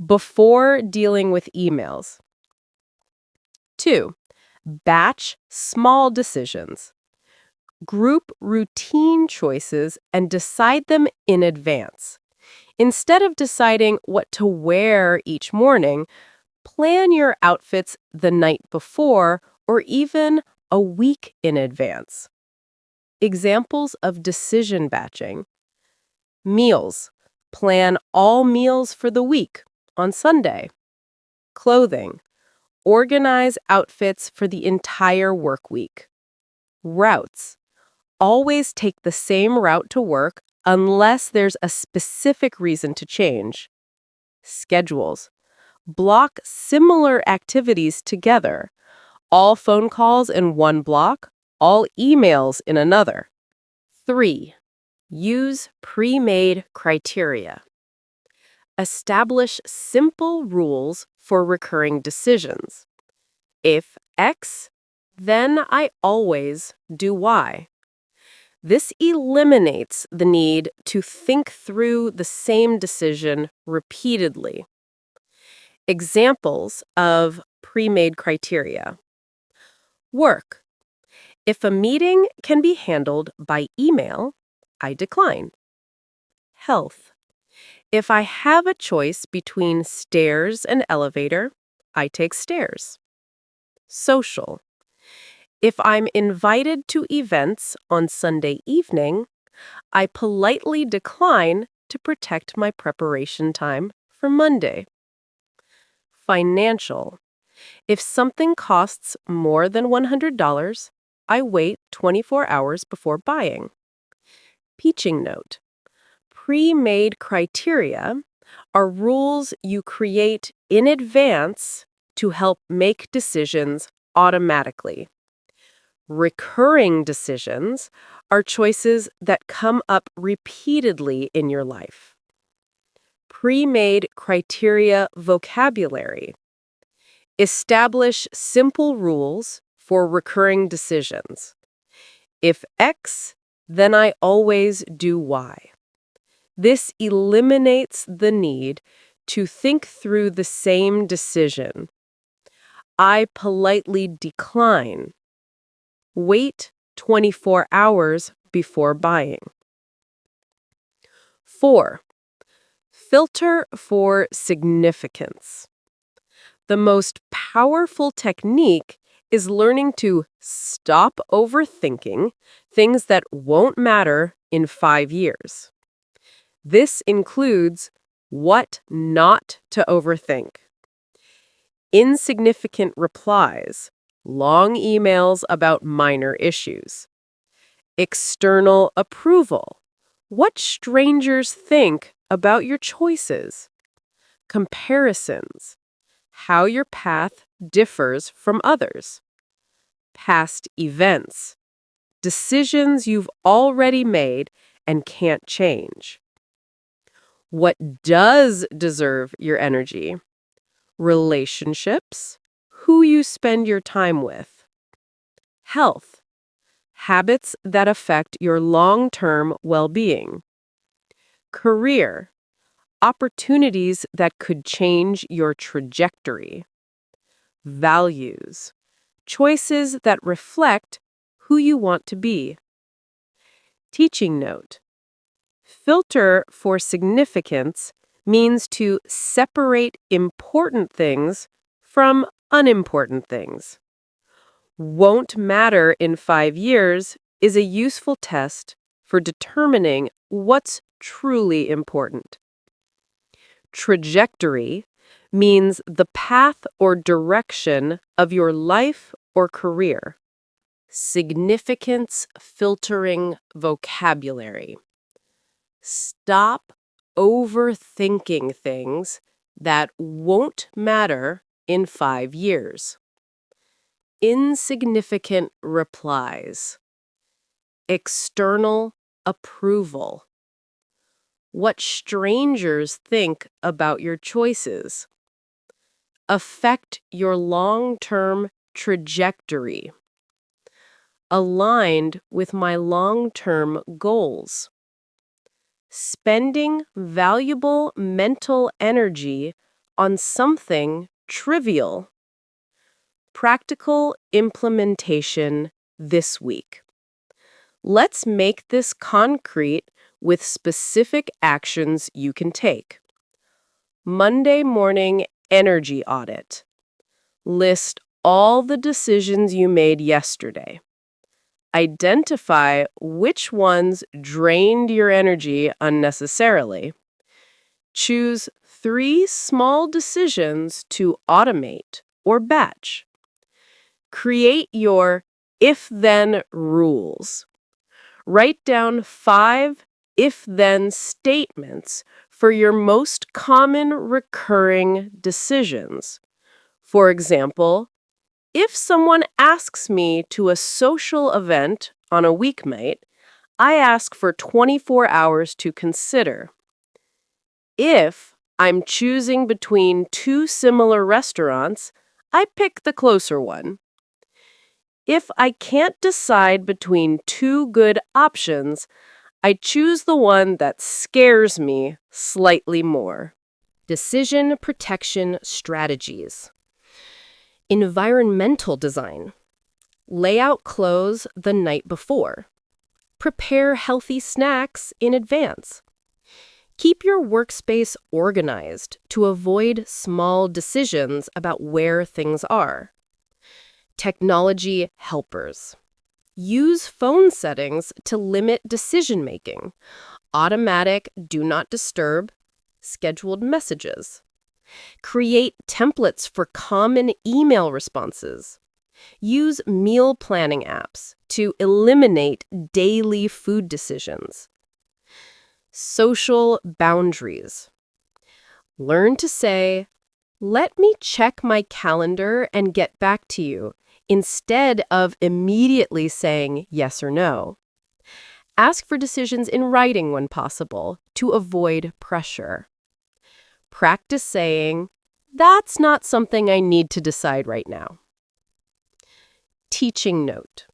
before dealing with emails. 2. Batch small decisions. Group routine choices and decide them in advance. Instead of deciding what to wear each morning, plan your outfits the night before or even a week in advance. Examples of decision batching. Meals. Plan all meals for the week on Sunday. Clothing. Organize outfits for the entire work week. Routes. Always take the same route to work unless there's a specific reason to change. Schedules. Block similar activities together. All phone calls in one block, all emails in another. 3. Use pre-made criteria. Establish simple rules for recurring decisions. If X, then I always do Y. This eliminates the need to think through the same decision repeatedly. Examples of pre-made criteria. Work. If a meeting can be handled by email, I decline. Health. If I have a choice between stairs and elevator, I take stairs. Social. If I'm invited to events on Sunday evening, I politely decline to protect my preparation time for Monday. Financial. If something costs more than $100, I wait 24 hours before buying. Teaching note. Pre-made criteria are rules you create in advance to help make decisions automatically. Recurring decisions are choices that come up repeatedly in your life. Pre-made criteria vocabulary. Establish simple rules for recurring decisions. If X, then I always do Y. This eliminates the need to think through the same decision. I politely decline. Wait 24 hours before buying. 4. Filter for significance. The most powerful technique is learning to stop overthinking things that won't matter in 5 years. This includes what not to overthink. Insignificant replies, long emails about minor issues. External approval, what strangers think about your choices. Comparisons, how your path differs from others. Past events, decisions you've already made and can't change. What does deserve your energy? Relationships, who you spend your time with. Health, habits that affect your long-term well-being. Career, opportunities that could change your trajectory. Values, choices that reflect who you want to be. Teaching note: filter for significance means to separate important things from unimportant things. Won't matter in 5 years is a useful test for determining what's truly important. Trajectory means the path or direction of your life or career. Significance filtering vocabulary. Stop overthinking things that won't matter in 5 years. Insignificant replies. External approval. What strangers think about your choices. Affect your long-term trajectory. Aligned with my long-term goals. Spending valuable mental energy on something trivial. Practical implementation this week. Let's make this concrete with specific actions you can take. Monday morning energy audit. List all the decisions you made yesterday. Identify which ones drained your energy unnecessarily. Choose 3 small decisions to automate or batch. Create your if-then rules. Write down 5 if-then statements for your most common recurring decisions. For example, if someone asks me to a social event on a weeknight, I ask for 24 hours to consider. If I'm choosing between 2 similar restaurants, I pick the closer one. If I can't decide between 2 good options, I choose the one that scares me slightly more. Decision protection strategies. Environmental design. Lay out clothes the night before. Prepare healthy snacks in advance. Keep your workspace organized to avoid small decisions about where things are. Technology helpers. Use phone settings to limit decision-making. Automatic do not disturb, scheduled messages. Create templates for common email responses. Use meal planning apps to eliminate daily food decisions. Social boundaries. Learn to say, "Let me check my calendar and get back to you," instead of immediately saying yes or no. Ask for decisions in writing when possible to avoid pressure. Practice saying, "That's not something I need to decide right now." Teaching note.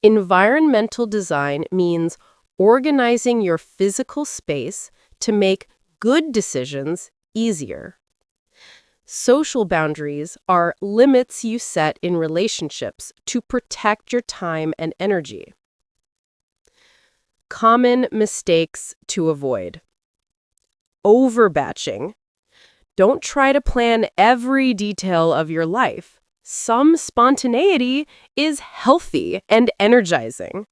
Environmental design means organizing your physical space to make good decisions easier. Social boundaries are limits you set in relationships to protect your time and energy. Common mistakes to avoid. Overbatching. Don't try to plan every detail of your life. Some spontaneity is healthy and energizing.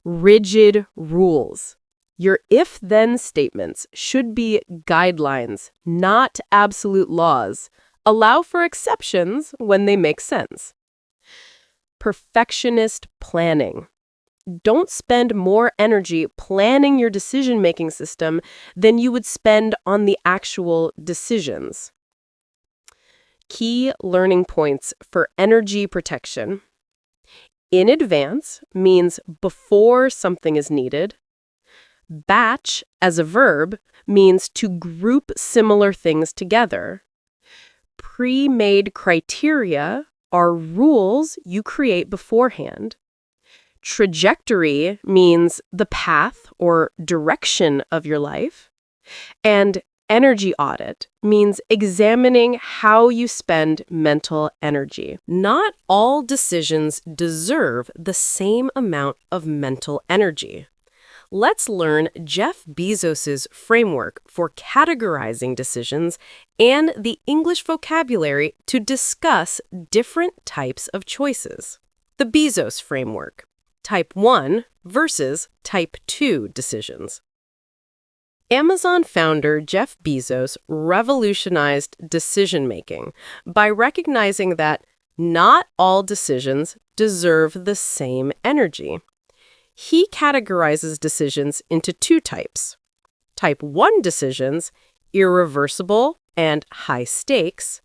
Rigid rules. Your if-then statements should be guidelines, not absolute laws. Allow for exceptions when they make sense. Perfectionist planning. Don't spend more energy planning your decision-making system than you would spend on the actual decisions. Key learning points for energy protection. In advance means before something is needed. Batch, as a verb, means to group similar things together. Pre-made criteria are rules you create beforehand. Trajectory means the path or direction of your life. And energy audit means examining how you spend mental energy. Not all decisions deserve the same amount of mental energy. Let's learn Jeff Bezos's framework for categorizing decisions and the English vocabulary to discuss different types of choices. The Bezos framework. Type 1 versus Type 2 decisions. Amazon founder Jeff Bezos revolutionized decision-making by recognizing that not all decisions deserve the same energy. He categorizes decisions into two types. Type 1 decisions, irreversible and high stakes.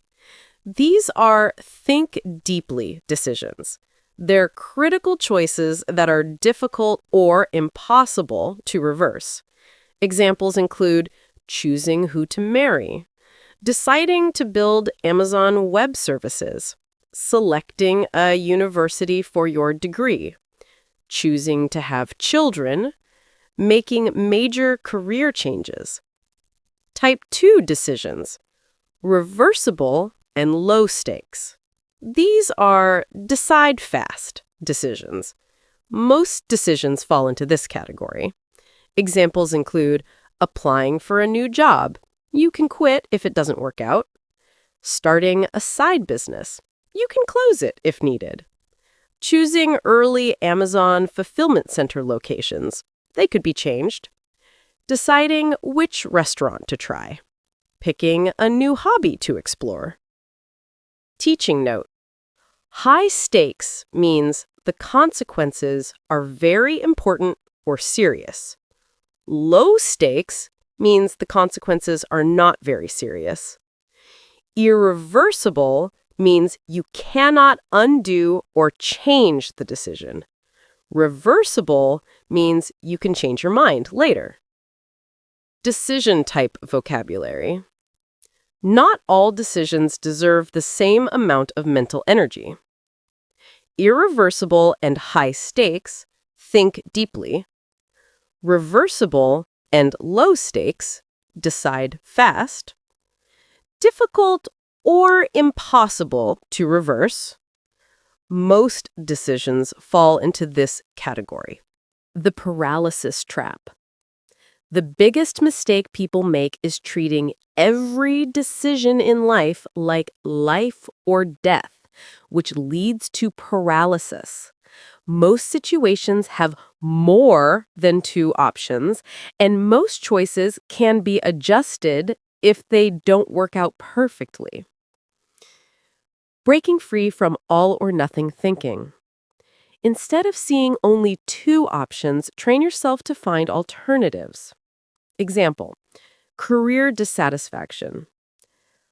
These are think deeply decisions. They're critical choices that are difficult or impossible to reverse. Examples include choosing who to marry, deciding to build Amazon Web Services, selecting a university for your degree, choosing to have children, making major career changes. Type 2 decisions, reversible and low stakes. These are decide fast decisions. Most decisions fall into this category. Examples include applying for a new job. You can quit if it doesn't work out. Starting a side business. You can close it if needed. Choosing early Amazon fulfillment center locations. They could be changed. Deciding which restaurant to try. Picking a new hobby to explore. Teaching note. High stakes means the consequences are very important or serious. Low stakes means the consequences are not very serious. Irreversible means you cannot undo or change the decision. Reversible means you can change your mind later. Decision type vocabulary. Not all decisions deserve the same amount of mental energy. Irreversible and high stakes, think deeply. Reversible and low stakes, decide fast. Difficult or impossible to reverse. Most decisions fall into this category. The paralysis trap. The biggest mistake people make is treating every decision in life like life or death, which leads to paralysis. Most situations have more than two options, and most choices can be adjusted if they don't work out perfectly. Breaking free from all or nothing thinking. Instead of seeing only two options, train yourself to find alternatives. Example, career dissatisfaction.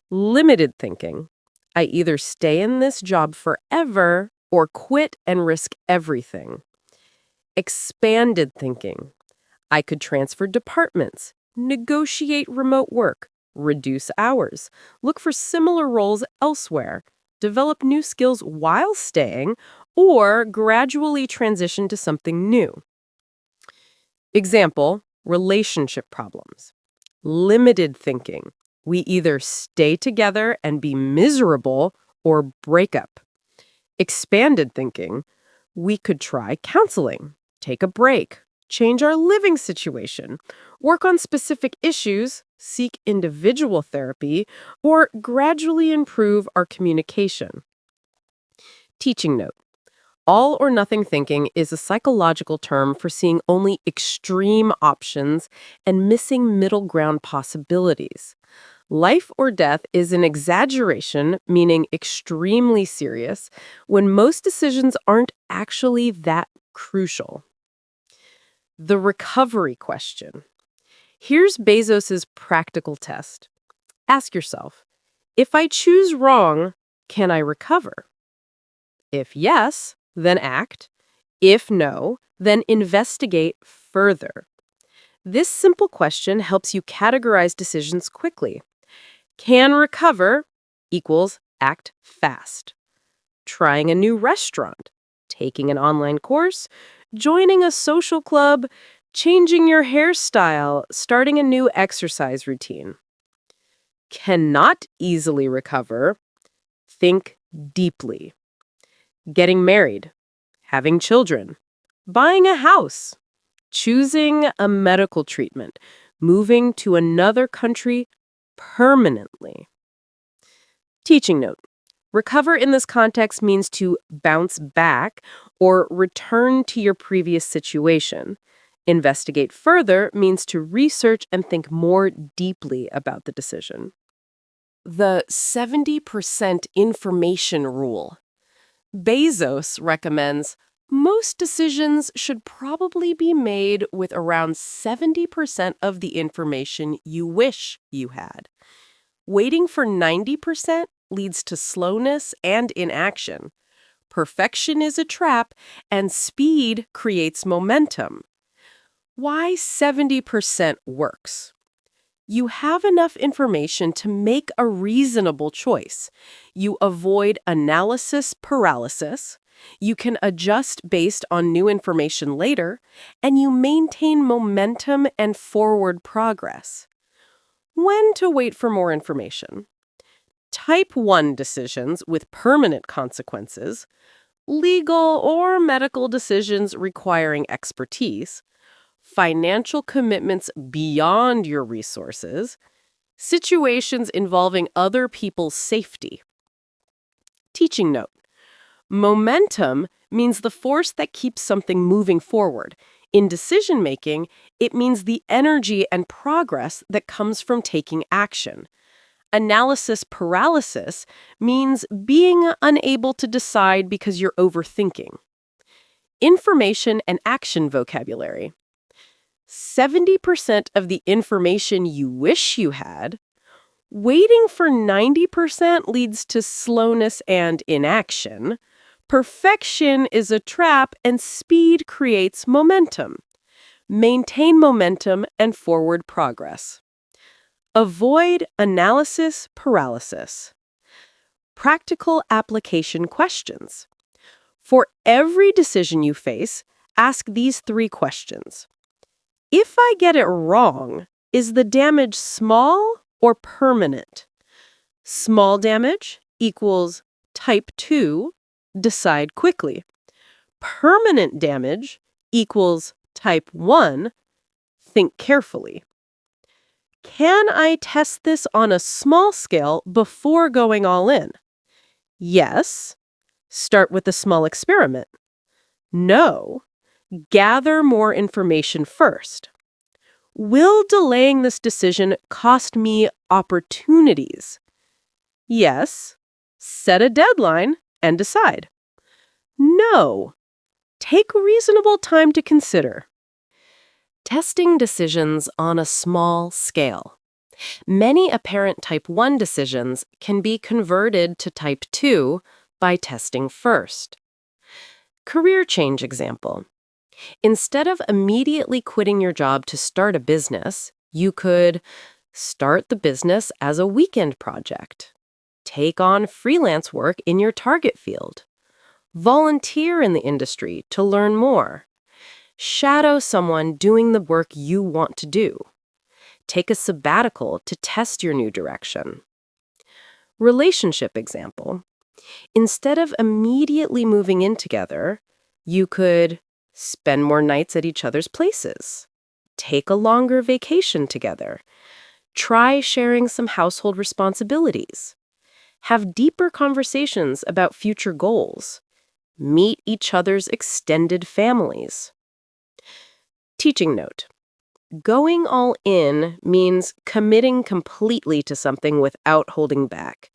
Limited thinking. I either stay in this job forever or quit and risk everything. Expanded thinking. I could transfer departments, negotiate remote work, reduce hours, look for similar roles elsewhere, develop new skills while staying, or gradually transition to something new. Example, relationship problems. Limited thinking. We either stay together and be miserable or break up. Expanded thinking, we could try counseling, take a break, change our living situation, work on specific issues, seek individual therapy, or gradually improve our communication. Teaching note. All or nothing thinking is a psychological term for seeing only extreme options and missing middle ground possibilities. Life or death is an exaggeration, meaning extremely serious, when most decisions aren't actually that crucial. The recovery question. Here's Bezos's practical test. Ask yourself, if I choose wrong, can I recover? If yes, then act. If no, then investigate further. This simple question helps you categorize decisions quickly. Can recover equals act fast. Trying a new restaurant, taking an online course, joining a social club, changing your hairstyle, starting a new exercise routine. Cannot easily recover, think deeply. Getting married, having children, buying a house, choosing a medical treatment, moving to another country permanently. Teaching note. Recover in this context means to bounce back or return to your previous situation. Investigate further means to research and think more deeply about the decision. The 70% information rule. Bezos recommends most decisions should probably be made with around 70% of the information you wish you had. Waiting for 90% leads to slowness and inaction. Perfection is a trap, and speed creates momentum. Why 70% works? You have enough information to make a reasonable choice. You avoid analysis paralysis. You can adjust based on new information later, and you maintain momentum and forward progress. When to wait for more information? Type 1 decisions with permanent consequences, legal or medical decisions requiring expertise, financial commitments beyond your resources, situations involving other people's safety. Teaching note. Momentum means the force that keeps something moving forward. In decision-making, it means the energy and progress that comes from taking action. Analysis paralysis means being unable to decide because you're overthinking. Information and action vocabulary. 70% of the information you wish you had. Waiting for 90% leads to slowness and inaction. Perfection is a trap, and speed creates momentum. Maintain momentum and forward progress. Avoid analysis paralysis. Practical application questions. For every decision you face, ask these 3 questions. If I get it wrong, is the damage small or permanent? Small damage equals type 2, decide quickly. Permanent damage equals type 1, think carefully. Can I test this on a small scale before going all in? Yes. Start with a small experiment. No. Gather more information first. Will delaying this decision cost me opportunities? Yes. Set a deadline and decide. No. Take reasonable time to consider. Testing decisions on a small scale. Many apparent type 1 decisions can be converted to type 2 by testing first. Career change example. Instead of immediately quitting your job to start a business, you could start the business as a weekend project. Take on freelance work in your target field. Volunteer in the industry to learn more. Shadow someone doing the work you want to do. Take a sabbatical to test your new direction. Relationship example. Instead of immediately moving in together, you could spend more nights at each other's places, take a longer vacation together, try sharing some household responsibilities, have deeper conversations about future goals, meet each other's extended families. Teaching note. Going all in means committing completely to something without holding back.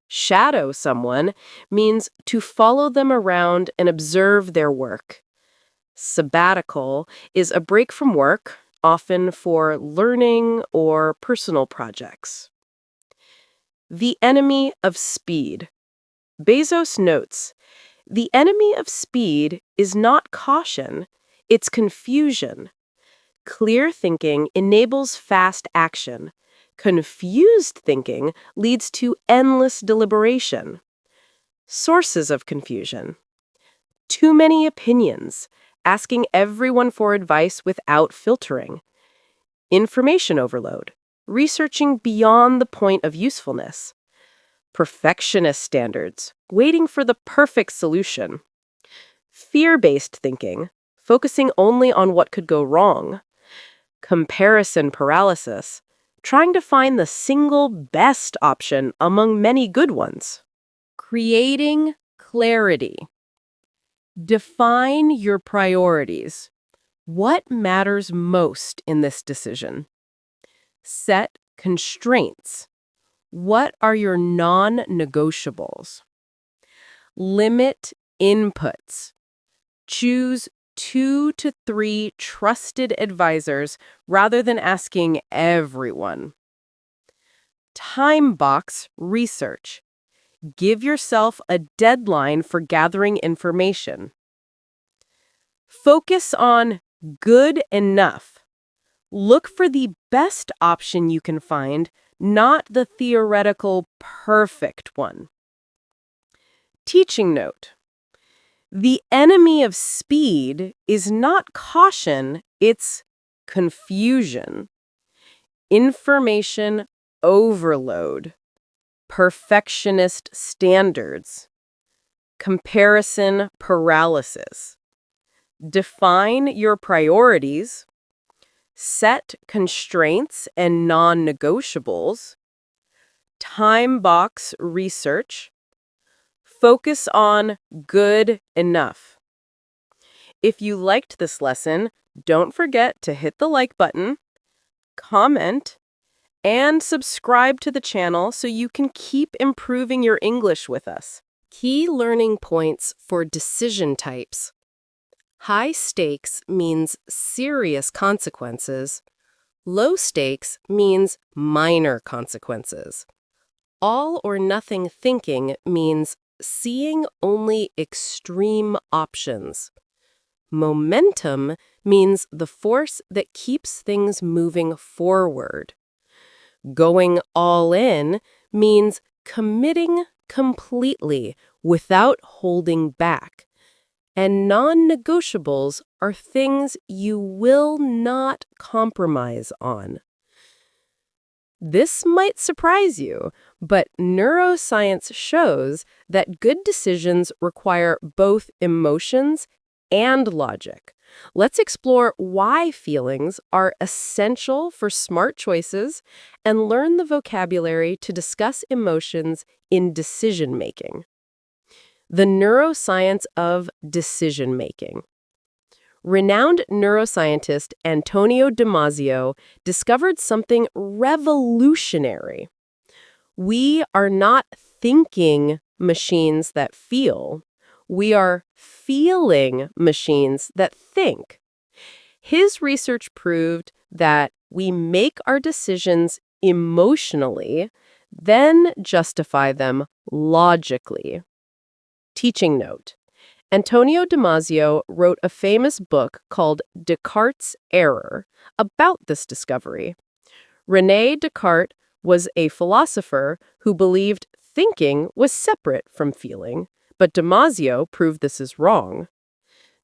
Shadow someone means to follow them around and observe their work. Sabbatical is a break from work, often for learning or personal projects. The enemy of speed. Bezos notes, the enemy of speed is not caution, it's confusion. Clear thinking enables fast action. Confused thinking leads to endless deliberation. Sources of confusion. Too many opinions, asking everyone for advice without filtering. Information overload, researching beyond the point of usefulness. Perfectionist standards, waiting for the perfect solution. Fear-based thinking, focusing only on what could go wrong. Comparison paralysis, trying to find the single best option among many good ones. Creating clarity. Define your priorities. What matters most in this decision? Set constraints. What are your non-negotiables? Limit inputs. Choose 2 to 3 trusted advisors rather than asking everyone. Time box research. Give yourself a deadline for gathering information. Focus on good enough. Look for the best option you can find, not the theoretical perfect one. Teaching note. The enemy of speed is not caution, it's confusion. Information overload. Perfectionist standards. Comparison paralysis. Define your priorities. Set constraints and non-negotiables. Time box research. Focus on good enough. If you liked this lesson, don't forget to hit the like button, comment, and subscribe to the channel so you can keep improving your English with us. Key learning points for decision types. High stakes means serious consequences. Low stakes means minor consequences. All or nothing thinking means seeing only extreme options. Momentum means the force that keeps things moving forward. Going all in means committing completely without holding back. And non-negotiables are things you will not compromise on. This might surprise you, but neuroscience shows that good decisions require both emotions and logic. Let's explore why feelings are essential for smart choices and learn the vocabulary to discuss emotions in decision-making. The neuroscience of decision-making. Renowned neuroscientist Antonio Damasio discovered something revolutionary. We are not thinking machines that feel. We are feeling machines that think. His research proved that we make our decisions emotionally, then justify them logically. Teaching note. Antonio Damasio wrote a famous book called Descartes' Error about this discovery. René Descartes was a philosopher who believed thinking was separate from feeling, but Damasio proved this is wrong.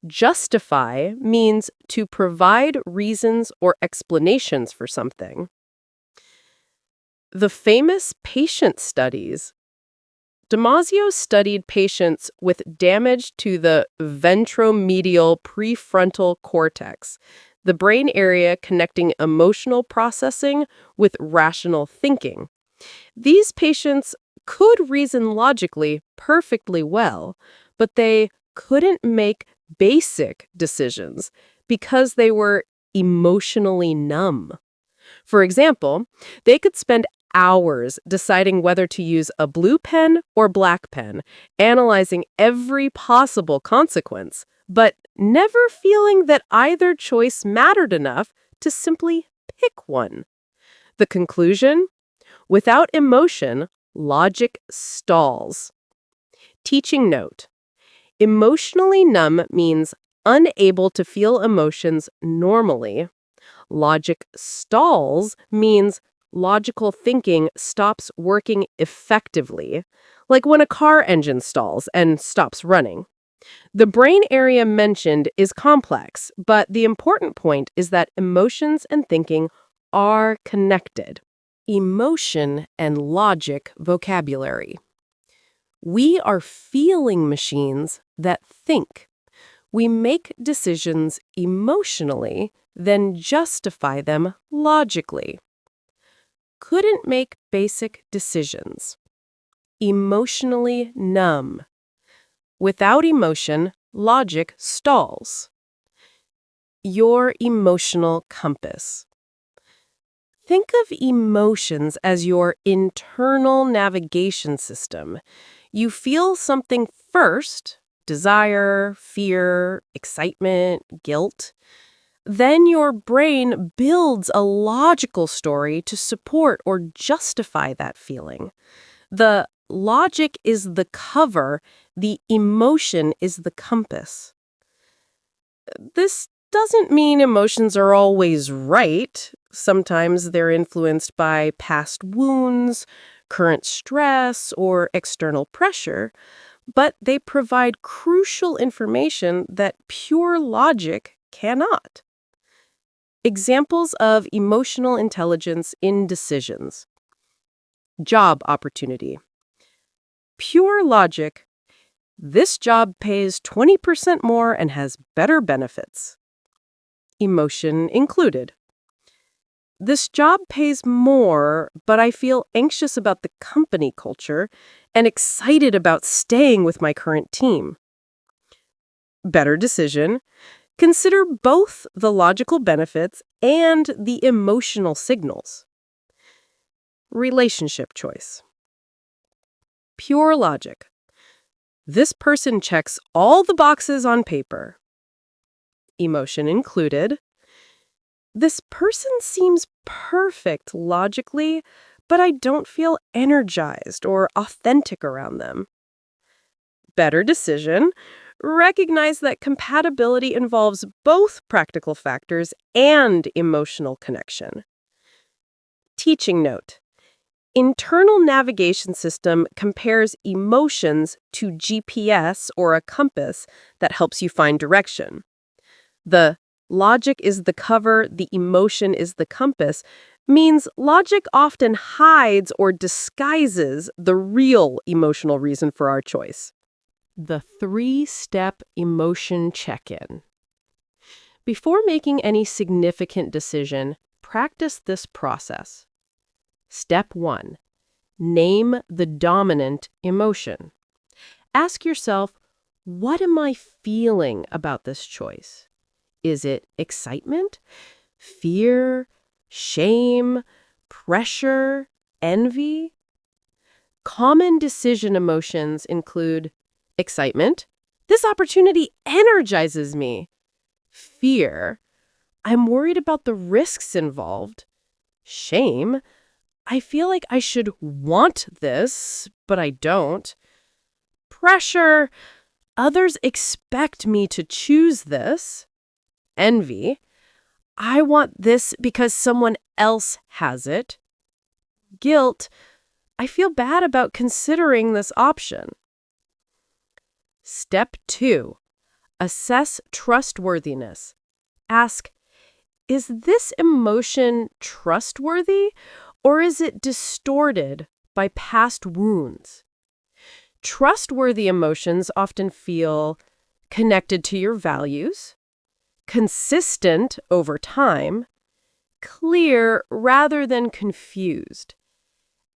Justify means to provide reasons or explanations for something. The famous patient studies. Damasio studied patients with damage to the ventromedial prefrontal cortex, the brain area connecting emotional processing with rational thinking. These patients could reason logically perfectly well, but they couldn't make basic decisions because they were emotionally numb. For example, they could spend hours deciding whether to use a blue pen or black pen, analyzing every possible consequence, but never feeling that either choice mattered enough to simply pick one. The conclusion? Without emotion, logic stalls. Teaching note: emotionally numb means unable to feel emotions normally. Logic stalls means logical thinking stops working effectively, like when a car engine stalls and stops running. The brain area mentioned is complex, but the important point is that emotions and thinking are connected. Emotion and logic vocabulary. We are feeling machines that think. We make decisions emotionally, then justify them logically. Couldn't make basic decisions. Emotionally numb. Without emotion, logic stalls. Your emotional compass. Think of emotions as your internal navigation system. You feel something first: desire, fear, excitement, guilt. Then your brain builds a logical story to support or justify that feeling. The logic is the cover, the emotion is the compass. This doesn't mean emotions are always right. Sometimes they're influenced by past wounds, current stress, or external pressure, but they provide crucial information that pure logic cannot. Examples of emotional intelligence in decisions. Job opportunity. Pure logic. This job pays 20% more and has better benefits. Emotion included. This job pays more, but I feel anxious about the company culture and excited about staying with my current team. Better decision. Consider both the logical benefits and the emotional signals. Relationship choice. Pure logic. This person checks all the boxes on paper. Emotion included. This person seems perfect logically, but I don't feel energized or authentic around them. Better decision. Recognize that compatibility involves both practical factors and emotional connection. Teaching note. Internal navigation system compares emotions to GPS or a compass that helps you find direction. The logic is the cover, the emotion is the compass means logic often hides or disguises the real emotional reason for our choice. The 3-step emotion check-in. Before making any significant decision, practice this process. Step 1. Name the dominant emotion. Ask yourself, what am I feeling about this choice? Is it excitement, fear, shame, pressure, envy? Common decision emotions include excitement. This opportunity energizes me. Fear. I'm worried about the risks involved. Shame. I feel like I should want this, but I don't. Pressure. Others expect me to choose this. Envy. I want this because someone else has it. Guilt. I feel bad about considering this option. Step 2. Assess trustworthiness. Ask, is this emotion trustworthy, Or is it distorted by past wounds? Trustworthy emotions often feel connected to your values, consistent over time, clear rather than confused,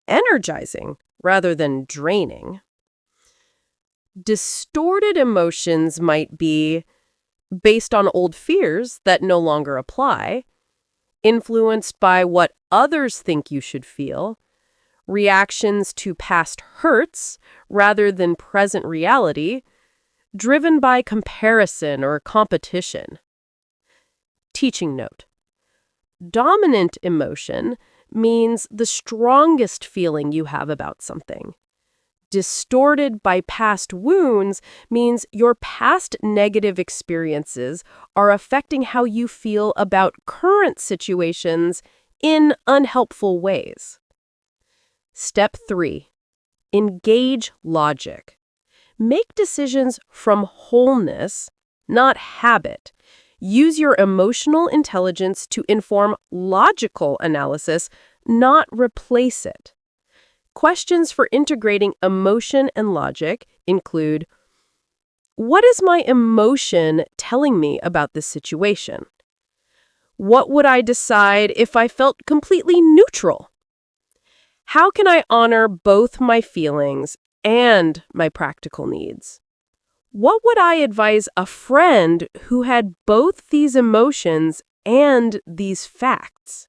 energizing rather than draining. Distorted emotions might be based on old fears that no longer apply, influenced by what others think you should feel, reactions to past hurts rather than present reality, driven by comparison or competition. Teaching note: dominant emotion means the strongest feeling you have about something. Distorted by past wounds means your past negative experiences are affecting how you feel about current situations in unhelpful ways. Step 3. Engage logic. Make decisions from wholeness, not habit. Use your emotional intelligence to inform logical analysis, not replace it. Questions for integrating emotion and logic include: what is my emotion telling me about this situation? What would I decide if I felt completely neutral? How can I honor both my feelings and my practical needs? What would I advise a friend who had both these emotions and these facts?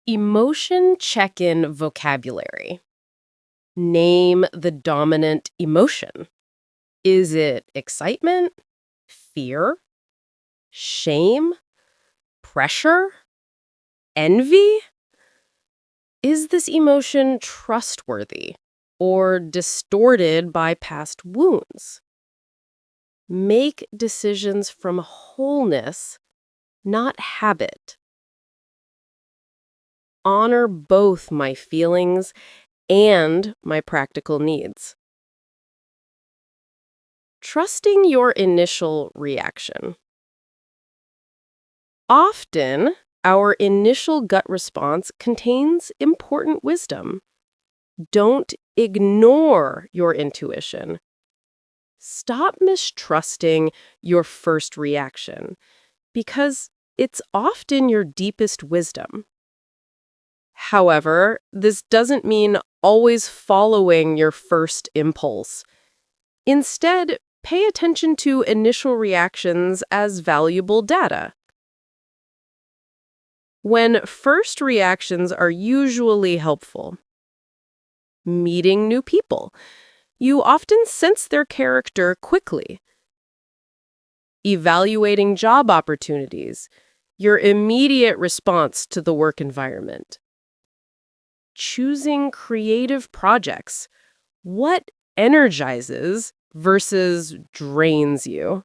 Emotion check-in vocabulary. Name the dominant emotion. Is it excitement, fear, shame, pressure, envy? Is this emotion trustworthy or distorted by past wounds? Make decisions from wholeness, not habit. Honor both my feelings and my practical needs. Trusting your initial reaction. Often, our initial gut response contains important wisdom. Don't ignore your intuition. Stop mistrusting your first reaction, because it's often your deepest wisdom. However, this doesn't mean always following your first impulse. Instead, pay attention to initial reactions as valuable data. When first reactions are usually helpful. Meeting new people. You often sense their character quickly. Evaluating job opportunities. Your immediate response to the work environment. Choosing creative projects. What energizes versus drains you?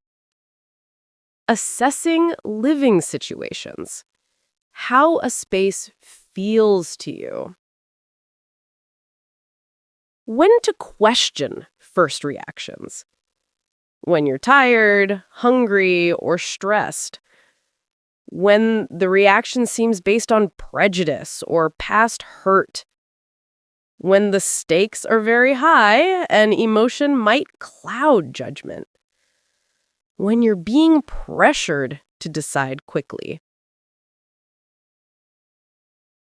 Assessing living situations. How a space feels to you. When to question first reactions. When you're tired, hungry, or stressed. When the reaction seems based on prejudice or past hurt. When the stakes are very high and emotion might cloud judgment. When you're being pressured to decide quickly.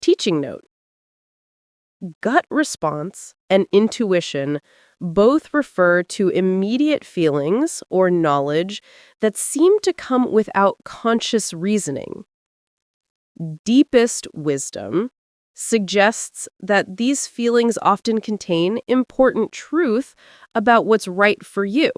Teaching note: gut response and intuition both refer to immediate feelings or knowledge that seem to come without conscious reasoning. Deepest wisdom suggests that these feelings often contain important truth about what's right for you.